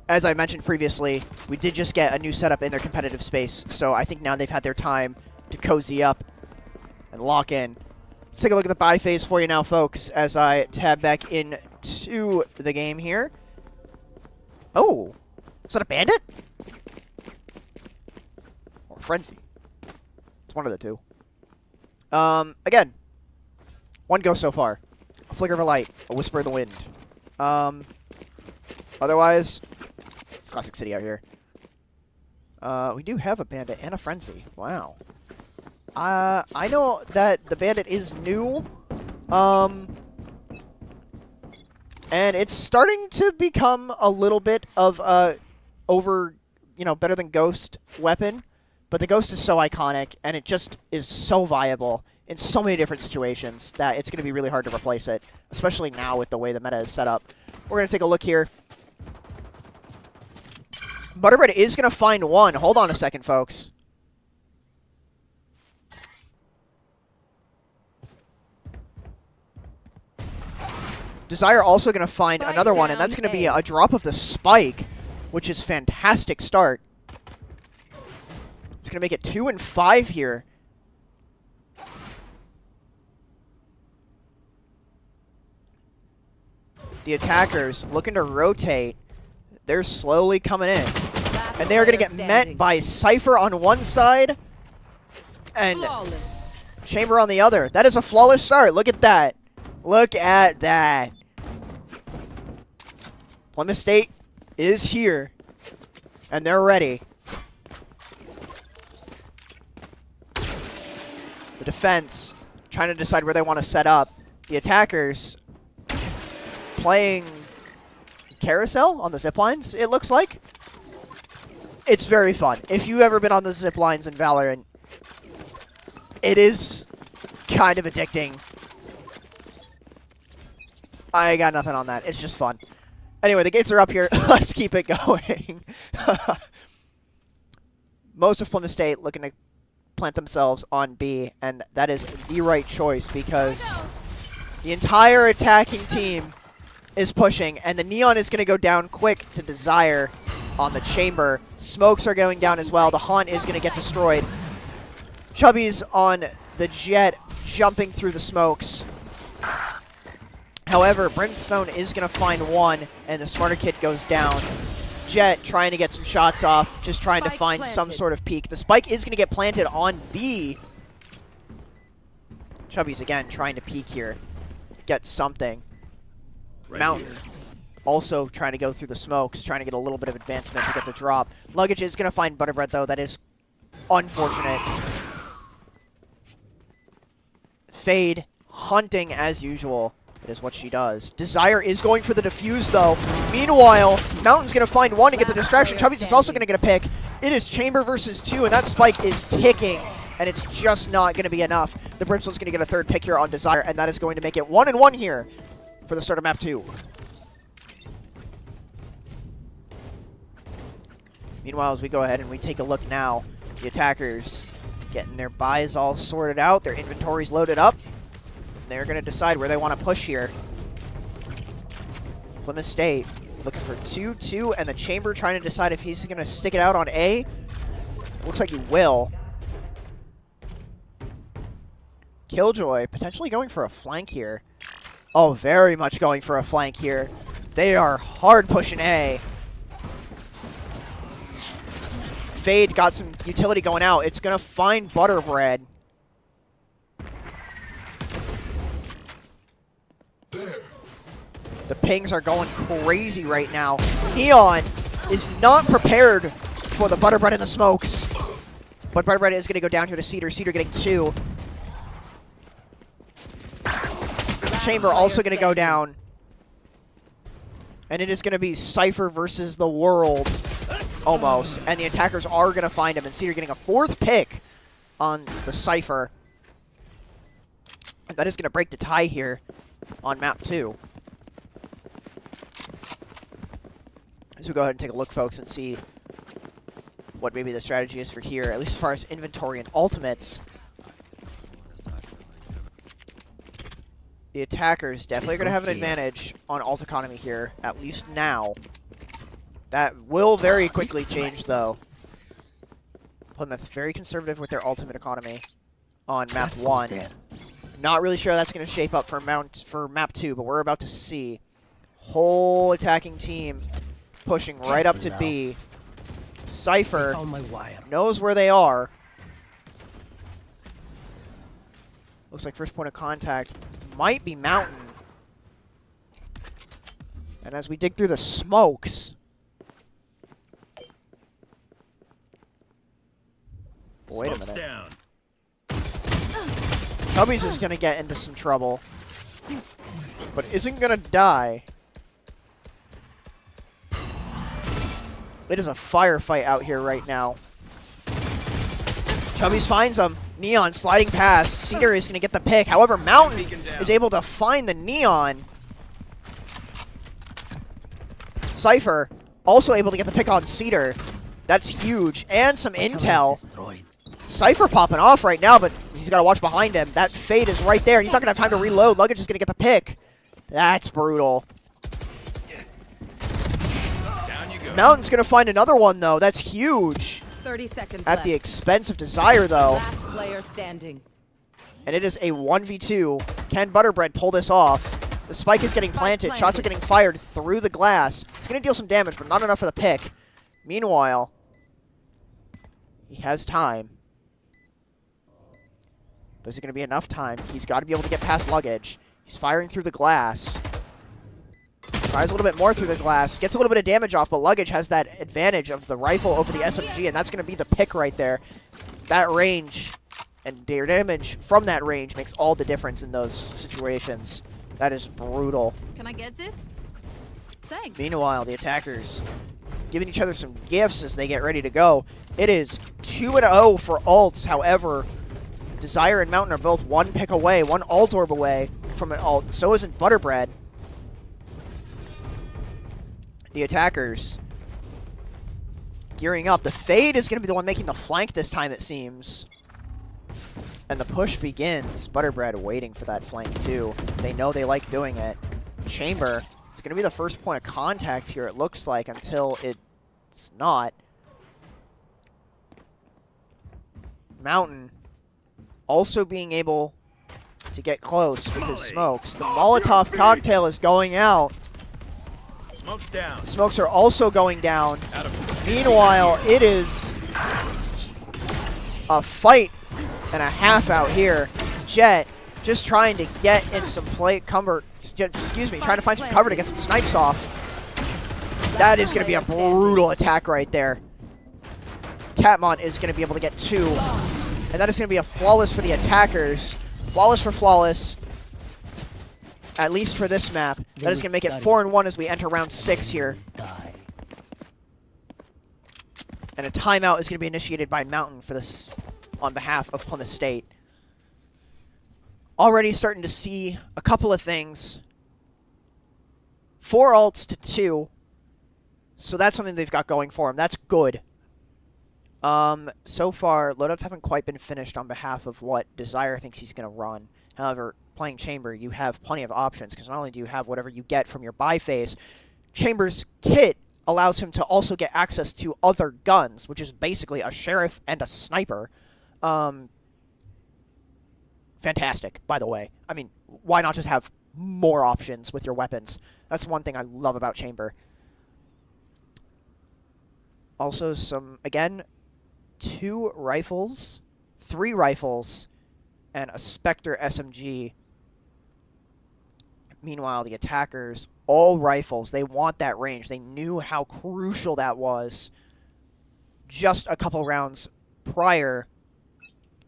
As I mentioned previously, we did just get a new setup in their competitive space, so I think now they've had their time to cozy up and lock in. Let's take a look at the buy phase for you now, folks, as I tab back into the game here. Oh, is that a bandit? Or frenzy? It's one of the two. Again, one go so far. A flicker of a light, a whisper in the wind. Otherwise, it's Classic City out here. We do have a bandit and a frenzy. Wow. I know that the bandit is new. And it's starting to become a little bit of a better than Ghost weapon. But the Ghost is so iconic, and it just is so viable in so many different situations that it's going to be really hard to replace it, especially now with the way the meta is set up. We're going to take a look here. Butterbread is going to find one. Hold on a second, folks. Desire also going to find another one, and that's going to be a drop of the Spike, which is fantastic start. It's going to make it 2 and 5 here. The attackers looking to rotate. They're slowly coming in. And they are going to get met by Cypher on one side and Chamber on the other. That is a flawless start. Look at that. Look at that. Plymouth State is here. And they're ready. The defense trying to decide where they want to set up. The attackers playing carousel on the zip lines, it looks like. It's very fun. If you've ever been on the zip lines in Valorant, it is kind of addicting. I got nothing on that. It's just fun. Anyway, the gates are up here. Let's keep it going. Most of Plymouth State looking to plant themselves on B, and that is the right choice because the entire attacking team is pushing, and the Neon is going to go down quick to Desire on the Chamber. Smokes are going down as well. The Haunt is going to get destroyed. Chubby's on the Jet, jumping through the smokes. However, Brimstone is going to find one, and the Smarter Kid goes down. Jet trying to get some shots off, just trying to find some sort of peek. The spike is going to get planted on B. Chubby's again trying to peek here, get something. Mountain also trying to go through the smokes, trying to get a little bit of advancement to get the drop. Luggage is going to find Butterbread, though. That is unfortunate. Fade hunting as usual. It is what she does. Desire is going for the defuse, though. Meanwhile, Mountain's going to find one to get the distraction. Chubby's is also going to get a pick. It is Chamber versus 2, and that spike is ticking, and it's just not going to be enough. The Brimstone's going to get a third pick here on Desire, and that is going to make it 1 and 1 here for the start of map 2. Meanwhile, as we go ahead and we take a look now, the attackers getting their buys all sorted out, their inventories loaded up. They're going to decide where they want to push here. Plymouth State looking for 2-2, and the Chamber trying to decide if he's going to stick it out on A. Looks like he will. Killjoy potentially going for a flank here. Oh, very much going for a flank here. They are hard pushing A. Fade got some utility going out. It's going to find Butterbread. The pings are going crazy right now. Neon is not prepared for the Butterbread and the smokes. But Butterbread is going to go down here to Cedar. Cedar getting 2. Chamber also going to go down. And it is going to be Cypher versus the world. Almost. And the attackers are going to find him. And Cedar getting a 4th pick on the Cypher. And that is going to break the tie here on map 2. So we'll go ahead and take a look, folks, and see what maybe the strategy is for here, at least as far as inventory and ultimates. The attackers definitely going to have an advantage on ult economy here, at least now. That will very quickly change, though. Plymouth very conservative with their ultimate economy on map 1. Not really sure how that's going to shape up for map 2, but we're about to see. Whole attacking team pushing right up to B. Cypher knows where they are. Looks like first point of contact might be Mountain. And as we dig through the smokes, wait a minute. Cubbies is going to get into some trouble, but isn't going to die. It is a firefight out here right now. Chubbies finds him. Neon sliding past. Cedar is going to get the pick. However, Mountain is able to find the Neon. Cypher also able to get the pick on Cedar. That's huge. And some intel. Cypher popping off right now, but he's got to watch behind him. That Fade is right there. He's not going to have time to reload. Luggage is going to get the pick. That's brutal. Mountain's going to find another one, though. That's huge. 30 seconds At left. the expense of Desire, though. Last player standing. And it is a 1v2. Can Butterbread pull this off? The spike is getting planted. Shots are getting fired through the glass. It's going to deal some damage, but not enough for the pick. Meanwhile, he has time. But is it going to be enough time? He's got to be able to get past Luggage. He's firing through the glass. Tries a little bit more through the glass. Gets a little bit of damage off, but Luggage has that advantage of the rifle over the SMG, and that's going to be the pick right there. That range and their damage from that range makes all the difference in those situations. That is brutal. Can I get this? Thanks. Meanwhile, the attackers giving each other some gifts as they get ready to go. It is 2-0 for ults. However, Desire and Mountain are both one pick away, one ult orb away from an ult. So isn't Butterbread. The attackers gearing up. The Fade is going to be the one making the flank this time, it seems. And the push begins. Butterbread waiting for that flank, too. They know they like doing it. Chamber is going to be the first point of contact here, it looks like, until it's not. Mountain also being able to get close with his smokes. The Molotov cocktail is going out. Smoke's down. The smokes are also going down. Meanwhile, it is a fight and a half out here. Jet just trying to get in some trying to find some cover to get some snipes off. That is going to be a brutal attack right there. Catmont is going to be able to get 2. And that is going to be a flawless for the attackers. Flawless for flawless. At least for this map. That is going to make it 4-1 as we enter round 6 here. And a timeout is going to be initiated by Mountain for this on behalf of Plymouth State. Already starting to see a couple of things. 4 ults to 2. So that's something they've got going for them. That's good. So far, loadouts haven't quite been finished on behalf of what Desire thinks he's going to run. However, playing Chamber, you have plenty of options, because not only do you have whatever you get from your buy phase, Chamber's kit allows him to also get access to other guns, which is basically a sheriff and a sniper. Fantastic, by the way. I mean, why not just have more options with your weapons? That's one thing I love about Chamber. Also, again, 2 rifles, 3 rifles, and a Spectre SMG. Meanwhile, the attackers, all rifles. They want that range. They knew how crucial that was just a couple rounds prior.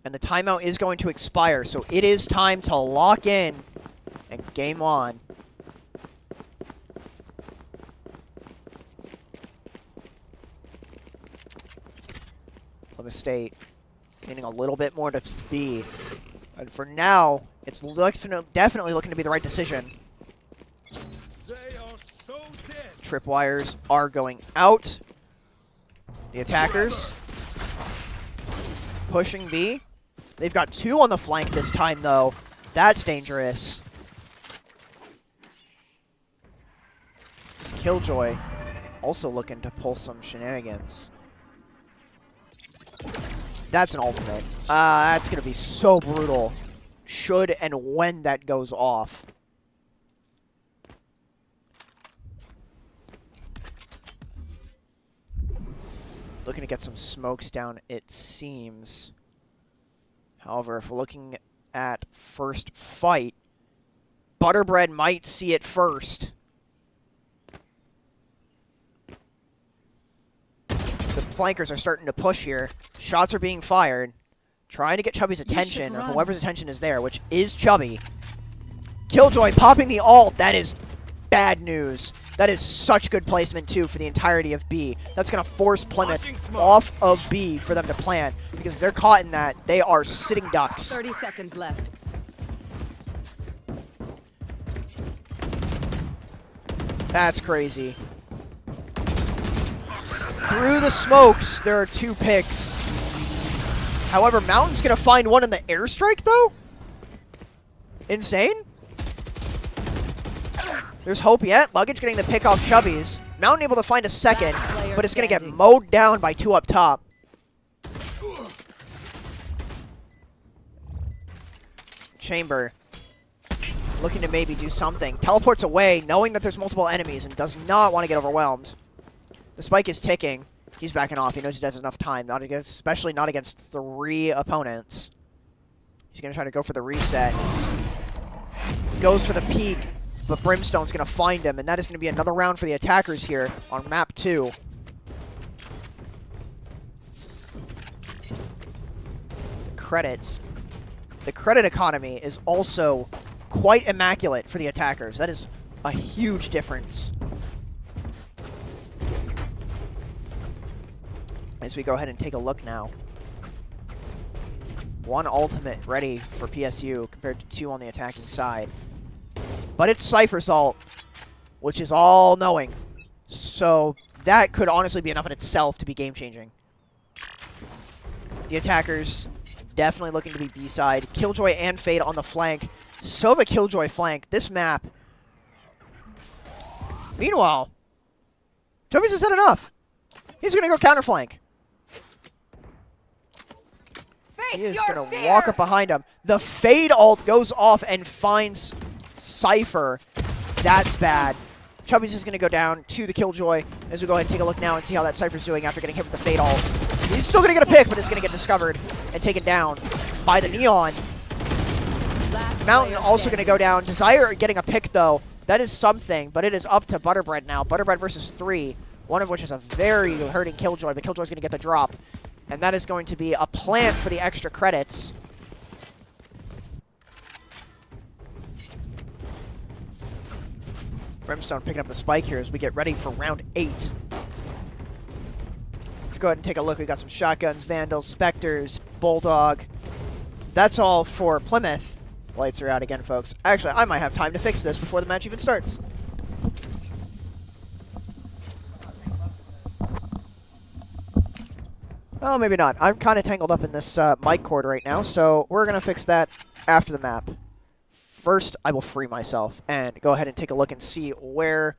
And the timeout is going to expire, so it is time to lock in and game on. Plymouth State gaining a little bit more to speed. And for now, it's definitely looking to be the right decision. They are so dead. Tripwires are going out. The attackers pushing B. They've got 2 on the flank this time, though. That's dangerous. This Killjoy also looking to pull some shenanigans. That's an ultimate. That's going to be so brutal. Should and when that goes off. Looking to get some smokes down, it seems. However, if we're looking at first fight, Butterbread might see it first. The flankers are starting to push here. Shots are being fired. Trying to get Chubby's attention, or whoever's attention is there, which is Chubby. Killjoy popping the ult. That is bad news. That is such good placement, too, for the entirety of B. That's going to force Plymouth off of B for them to plant. Because if they're caught in that, they are sitting ducks. 30 seconds left. That's crazy. Through the smokes, there are 2 picks. However, Mountain's going to find one in the airstrike, though? Insane? There's hope yet. Luggage getting the pick off Chubby's. Mountain able to find a second, but it's going to get mowed down by 2 up top. Chamber looking to maybe do something. Teleports away, knowing that there's multiple enemies, and does not want to get overwhelmed. The spike is ticking. He's backing off. He knows he doesn't have enough time, especially not against 3 opponents. He's going to try to go for the reset. Goes for the peek, but Brimstone's going to find him, and that is going to be another round for the attackers here on map 2. The credits. The credit economy is also quite immaculate for the attackers. That is a huge difference. As we go ahead and take a look now. 1 ultimate ready for PSU compared to 2 on the attacking side. But it's Cypher's ult, which is all-knowing. So that could honestly be enough in itself to be game-changing. The attackers definitely looking to be B-side. Killjoy and Fade on the flank. Sova Killjoy flank. This map. Meanwhile, Chubby's has had enough. He's going to go counterflank. He is going to walk up behind him. The Fade ult goes off and finds Cypher. That's bad. Chubby's is going to go down to the Killjoy as we go ahead and take a look now and see how that Cypher's doing after getting hit with the Fade ult. He's still going to get a pick, but it's going to get discovered and taken down by the Neon. Mountain also going to go down. Desire getting a pick, though. That is something, but it is up to Butterbread now. Butterbread versus 3, one of which is a very hurting Killjoy, but Killjoy's going to get the drop. And that is going to be a plant for the extra credits. Brimstone picking up the spike here as we get ready for round 8. Let's go ahead and take a look. We got some shotguns, Vandals, Spectres, Bulldog. That's all for Plymouth. Lights are out again, folks. Actually, I might have time to fix this before the match even starts. Well, maybe not. I'm kind of tangled up in this mic cord right now, so we're going to fix that after the map. First, I will free myself and go ahead and take a look and see where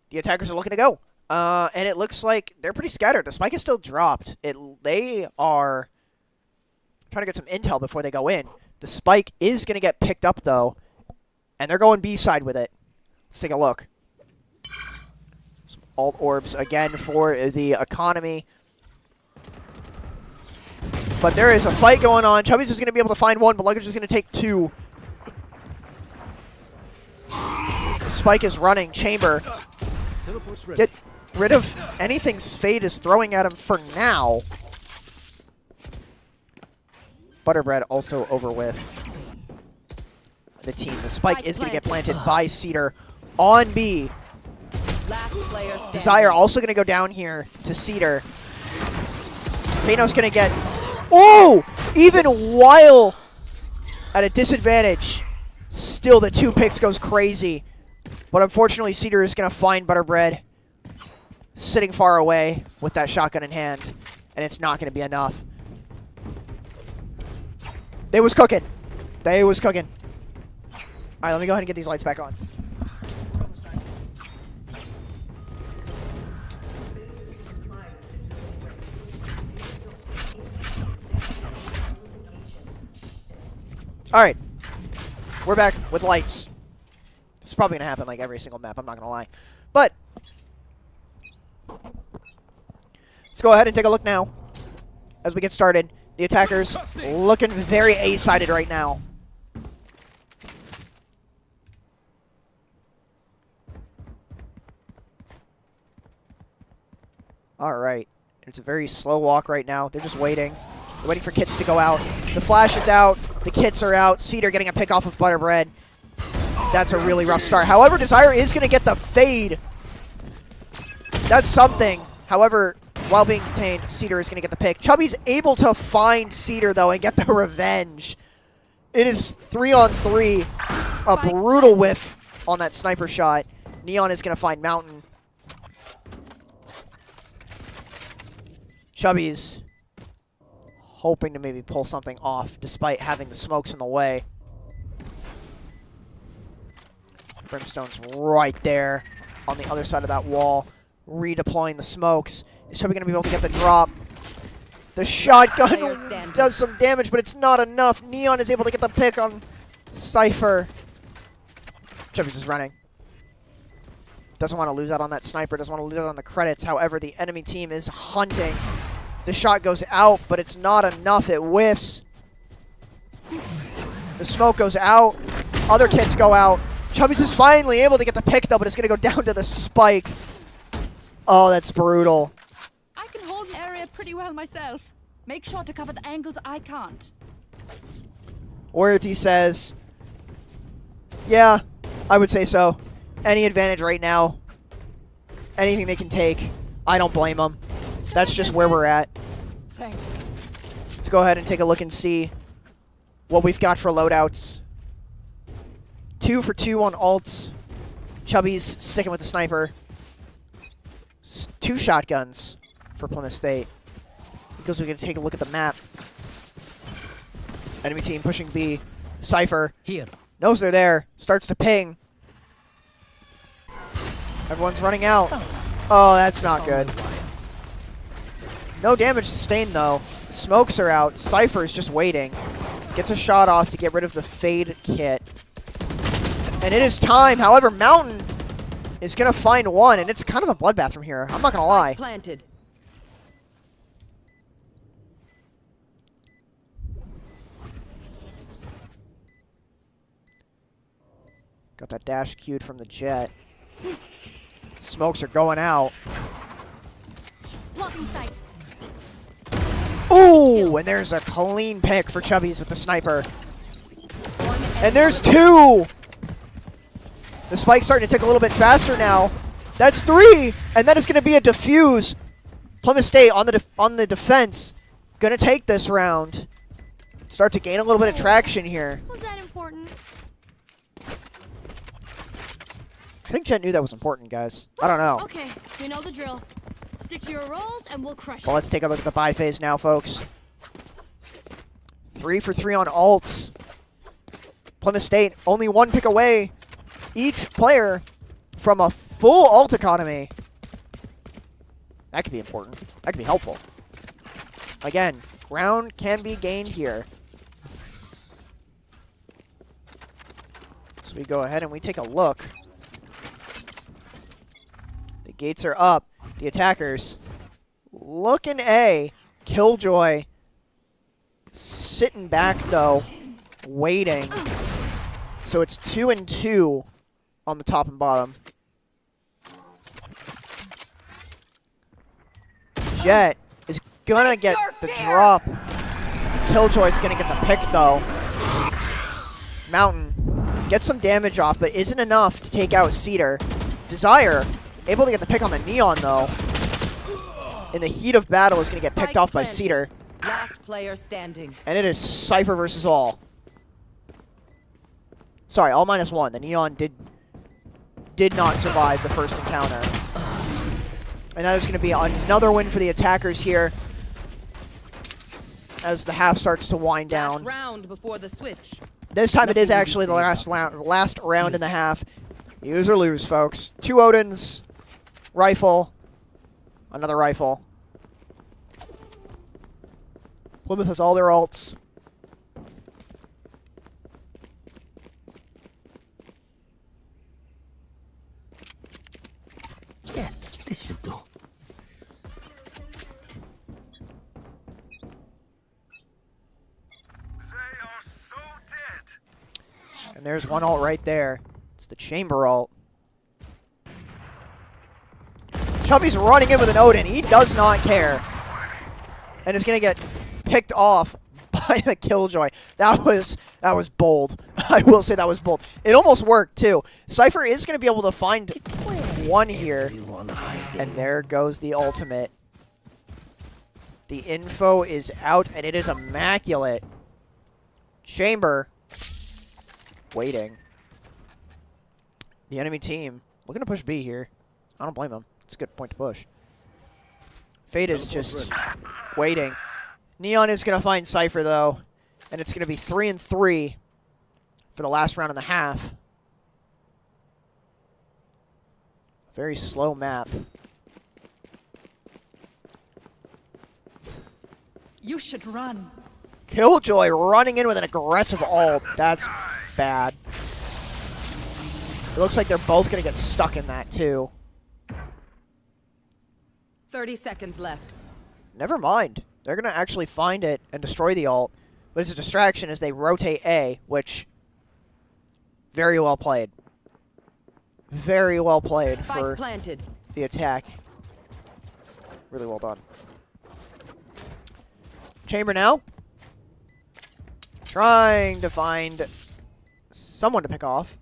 the attackers are looking to go. And it looks like they're pretty scattered. The spike is still dropped. They are trying to get some intel before they go in. The spike is going to get picked up, though, and they're going B-side with it. Let's take a look. Some alt orbs again for the economy. But there is a fight going on. Chubby's is going to be able to find one, but Luggage is going to take two. The spike is running. Chamber. Get rid of anything Fade is throwing at him for now. Butterbread also over with the team. The spike is going to get planted by Cedar on B. Last player standing. Desire also going to go down here to Cedar. Pano's going to get... Oh! Even while at a disadvantage, still the 2 picks goes crazy. But unfortunately, Cedar is going to find Butterbread sitting far away with that shotgun in hand. And it's not going to be enough. They was cooking. They was cooking. All right, let me go ahead and get these lights back on. All right, we're back with lights. This is probably gonna happen like every single map. I'm not gonna lie, but let's go ahead and take a look now as we get started. The attackers looking very A-sided right now. All right, it's a very slow walk right now. They're just waiting. They're waiting for kits to go out. The flash is out. The kits are out. Cedar getting a pick off of Butterbread. That's a really rough start. However, Desire is going to get the fade. That's something. However, while being detained, Cedar is going to get the pick. Chubby's able to find Cedar, though, and get the revenge. It is 3-on-3. A brutal whiff on that sniper shot. Neon is going to find Mountain. Chubby's hoping to maybe pull something off, despite having the smokes in the way. Brimstone's right there on the other side of that wall, redeploying the smokes. Is Chubby going to be able to get the drop? The shotgun does some damage, but it's not enough. Neon is able to get the pick on Cypher. Chubby's just running. Doesn't want to lose out on that sniper, doesn't want to lose out on the credits. However, the enemy team is hunting. The shot goes out, but it's not enough. It whiffs. The smoke goes out. Other kits go out. Chubby's is finally able to get the pick, though, but it's going to go down to the spike. Oh, that's brutal. I can hold an area pretty well myself. Make sure to cover the angles I can't. Worthy says, yeah, I would say so. Any advantage right now, anything they can take, I don't blame them. That's just where we're at. Thanks. Let's go ahead and take a look and see what we've got for loadouts. 2 for 2 on alts. Chubby's sticking with the sniper. 2 shotguns for Plymouth State. Because we're going to take a look at the map. Enemy team pushing B. Cypher Here. knows they're there. Starts to ping. Everyone's running out. Oh, that's not good. No damage sustained, though. The smokes are out. Cypher's just waiting. Gets a shot off to get rid of the fade kit. And it is time. However, Mountain is going to find one, and it's kind of a bloodbath from here. I'm not going to lie. Planted. Got that dash queued from the jet. Smokes are going out. Blocking sight. Ooh, and there's a clean pick for Chubby's with the sniper. And there's 2! The spike's starting to tick a little bit faster now. That's 3! And that is going to be a defuse. Plymouth State on the defense. Going to take this round. Start to gain a little bit of traction here. Was that important? I think Jet knew that was important, guys. I don't know. Okay, we know the drill. Stick to your roles and we'll crush Well, it. let's take a look at the buy phase now, folks. 3 for 3 on ults. Plymouth State only 1 pick away, each player, from a full ult economy. That could be important. That could be helpful. Again, ground can be gained here. So we go ahead and we take a look. The gates are up. The attackers looking A. Killjoy sitting back, though, waiting. So it's 2 and 2 on the top and bottom. Jet is gonna get the drop. Killjoy's gonna get the pick, though. Mountain gets some damage off, but isn't enough to take out Cedar. Desire able to get the pick on the Neon, though. In the heat of battle, is gonna get picked off by Cedar. Last player standing. And it is Cypher versus all. Sorry, all -1. The Neon did not survive the first encounter. And that is going to be another win for the attackers here as the half starts to wind down. Last round before the switch. This time it is actually the last round in the half. Use or lose, folks. 2 Odins, rifle, another rifle. Plymouth has all their ults. Yes, this should do. And there's one ult right there. It's the Chamber ult. Chubby's running in with an Odin. He does not care. And is going to get picked off by the Killjoy. That was bold. I will say that was bold. It almost worked, too. Cypher is going to be able to find one here. And there goes the ultimate. The info is out, and it is immaculate. Chamber waiting. The enemy team looking to push B here. I don't blame them. It's a good point to push. Fate is just waiting. Neon is going to find Cypher, though. And it's going to be 3 and 3 for the last round and a half. Very slow map. You should run. Killjoy running in with an aggressive ult. That's bad. It looks like they're both going to get stuck in that, too. 30 seconds left. Never mind. They're going to actually find it and destroy the ult. But it's a distraction as they rotate A, which very well played. Very well played Spike for planted. the attack. Really well done. Chamber now. Trying to find someone to pick off.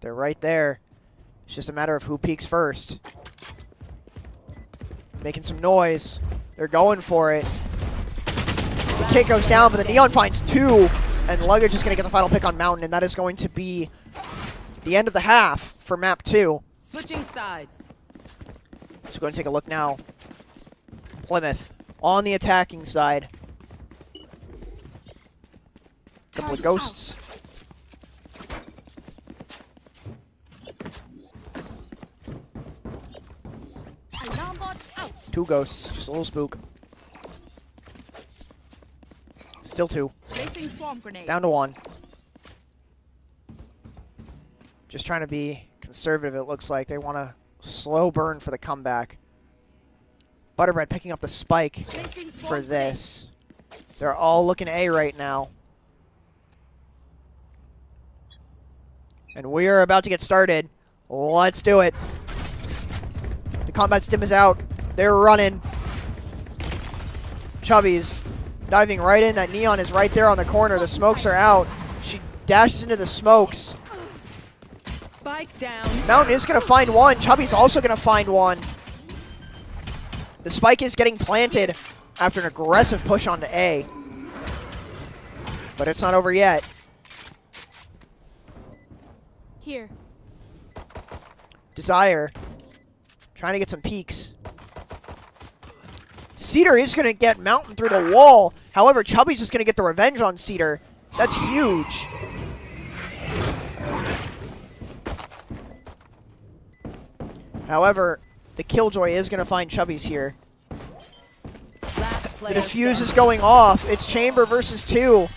They're right there. It's just a matter of who peeks first. Making some noise. They're going for it. The kick goes down, but the Neon finds 2. And Luggage is going to get the final pick on Mountain, and that is going to be the end of the half for map 2. Switching sides. So we're going to take a look now. Plymouth on the attacking side. Couple of ghosts. Alarm bot out. 2 ghosts, just a little spook. Still 2. Placing swarm grenade. Down to 1. Just trying to be conservative, it looks like. They want to slow burn for the comeback. Butterbread picking up the spike Placing for swarm this. They're all looking A right now. And we are about to get started. Let's do it. The combat stim is out. They're running. Chubby's diving right in. That Neon is right there on the corner. The smokes are out. She dashes into the smokes. Spike down. Mountain is going to find one. Chubby's also going to find one. The spike is getting planted after an aggressive push onto A. But it's not over yet. Here. Desire trying to get some peeks. Cedar is going to get Mountain through the wall. However, Chubby's just going to get the revenge on Cedar. That's huge. However, the Killjoy is going to find Chubby's here. Last The player defuse is standing. going off. It's Chamber versus 2.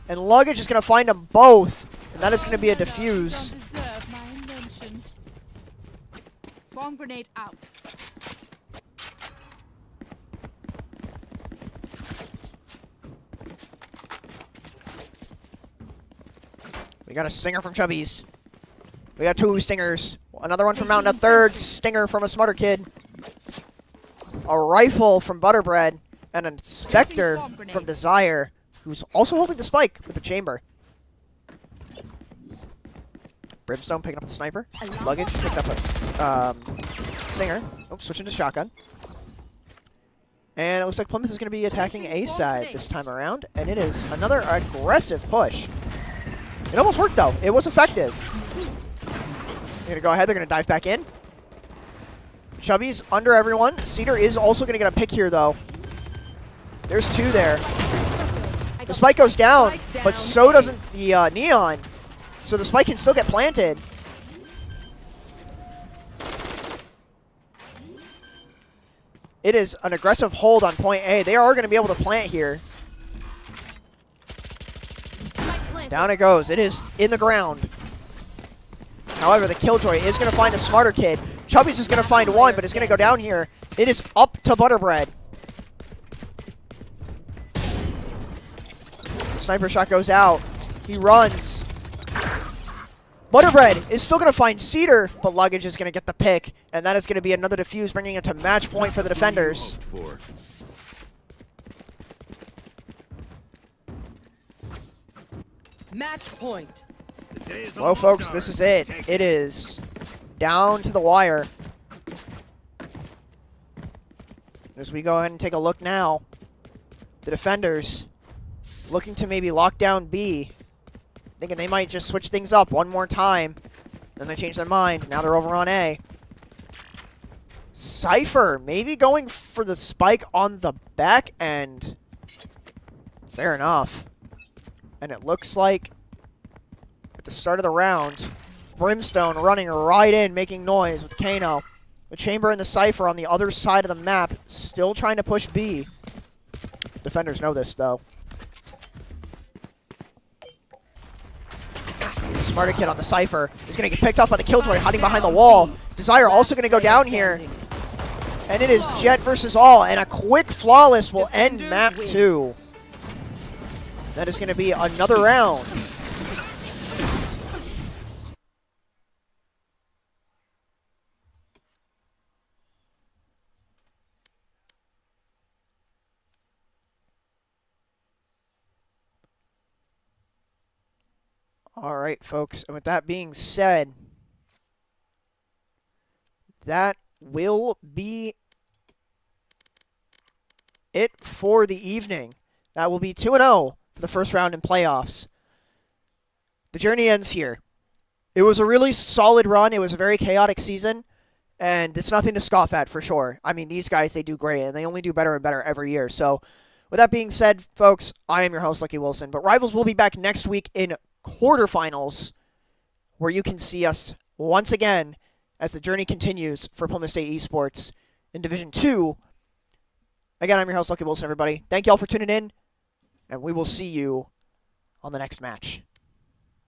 And Luggage is going to find them both. And that is going to be a defuse. Don't deserve my inventions. Swarm grenade out. We got a stinger from Chubby's. We got 2 stingers. Another one from Mountain. A third stinger from a smarter kid. A rifle from Butterbread. And a Spectre from Desire, who's also holding the spike with the Chamber. Brimstone picking up the sniper. Luggage picked up a stinger. Oops, switching to shotgun. And it looks like Plymouth is going to be attacking A side this time around. And it is another aggressive push. It almost worked, though. It was effective. They're going to go ahead. They're going to dive back in. Chubby's under everyone. Cedar is also going to get a pick here, though. There's 2 there. The spike goes down, but so doesn't the Neon. So the spike can still get planted. It is an aggressive hold on point A. They are going to be able to plant here. Down it goes. It is in the ground. However, the Killjoy is going to find a smarter kid. Chubby's is going to find one, but it's going to go down here. It is up to Butterbread. Sniper shot goes out. He runs. Butterbread is still going to find Cedar, but Luggage is going to get the pick, and that is going to be another defuse, bringing it to match point for the defenders. Match point. Well, folks, this is it. It is down to the wire. As we go ahead and take a look now, the defenders looking to maybe lock down B, thinking they might just switch things up one more time. Then they change their mind. Now they're over on A. Cypher maybe going for the spike on the back end. Fair enough. And it looks like at the start of the round, Brimstone running right in, making noise with Kano. The Chamber and the Cypher on the other side of the map, still trying to push B. Defenders know this, though. The smarter kid on the Cypher is going to get picked up by the Killjoy, hiding behind the wall. Desire also going to go down here. And it is Jet versus all, and a quick flawless will end map 2. That is going to be another round. All right, folks, and with that being said, that will be it for the evening. That will be 2-0 for the first round in playoffs. The journey ends here. It was a really solid run. It was a very chaotic season, and it's nothing to scoff at for sure. I mean, these guys, they do great, and they only do better and better every year. So with that being said, folks, I am your host, Lucky Wilson, but Rivals will be back next week in quarterfinals, where you can see us once again as the journey continues for Plymouth State Esports in Division 2. Again, I'm your host, Lucky Wilson, everybody. Thank you all for tuning in, and we will see you on the next match.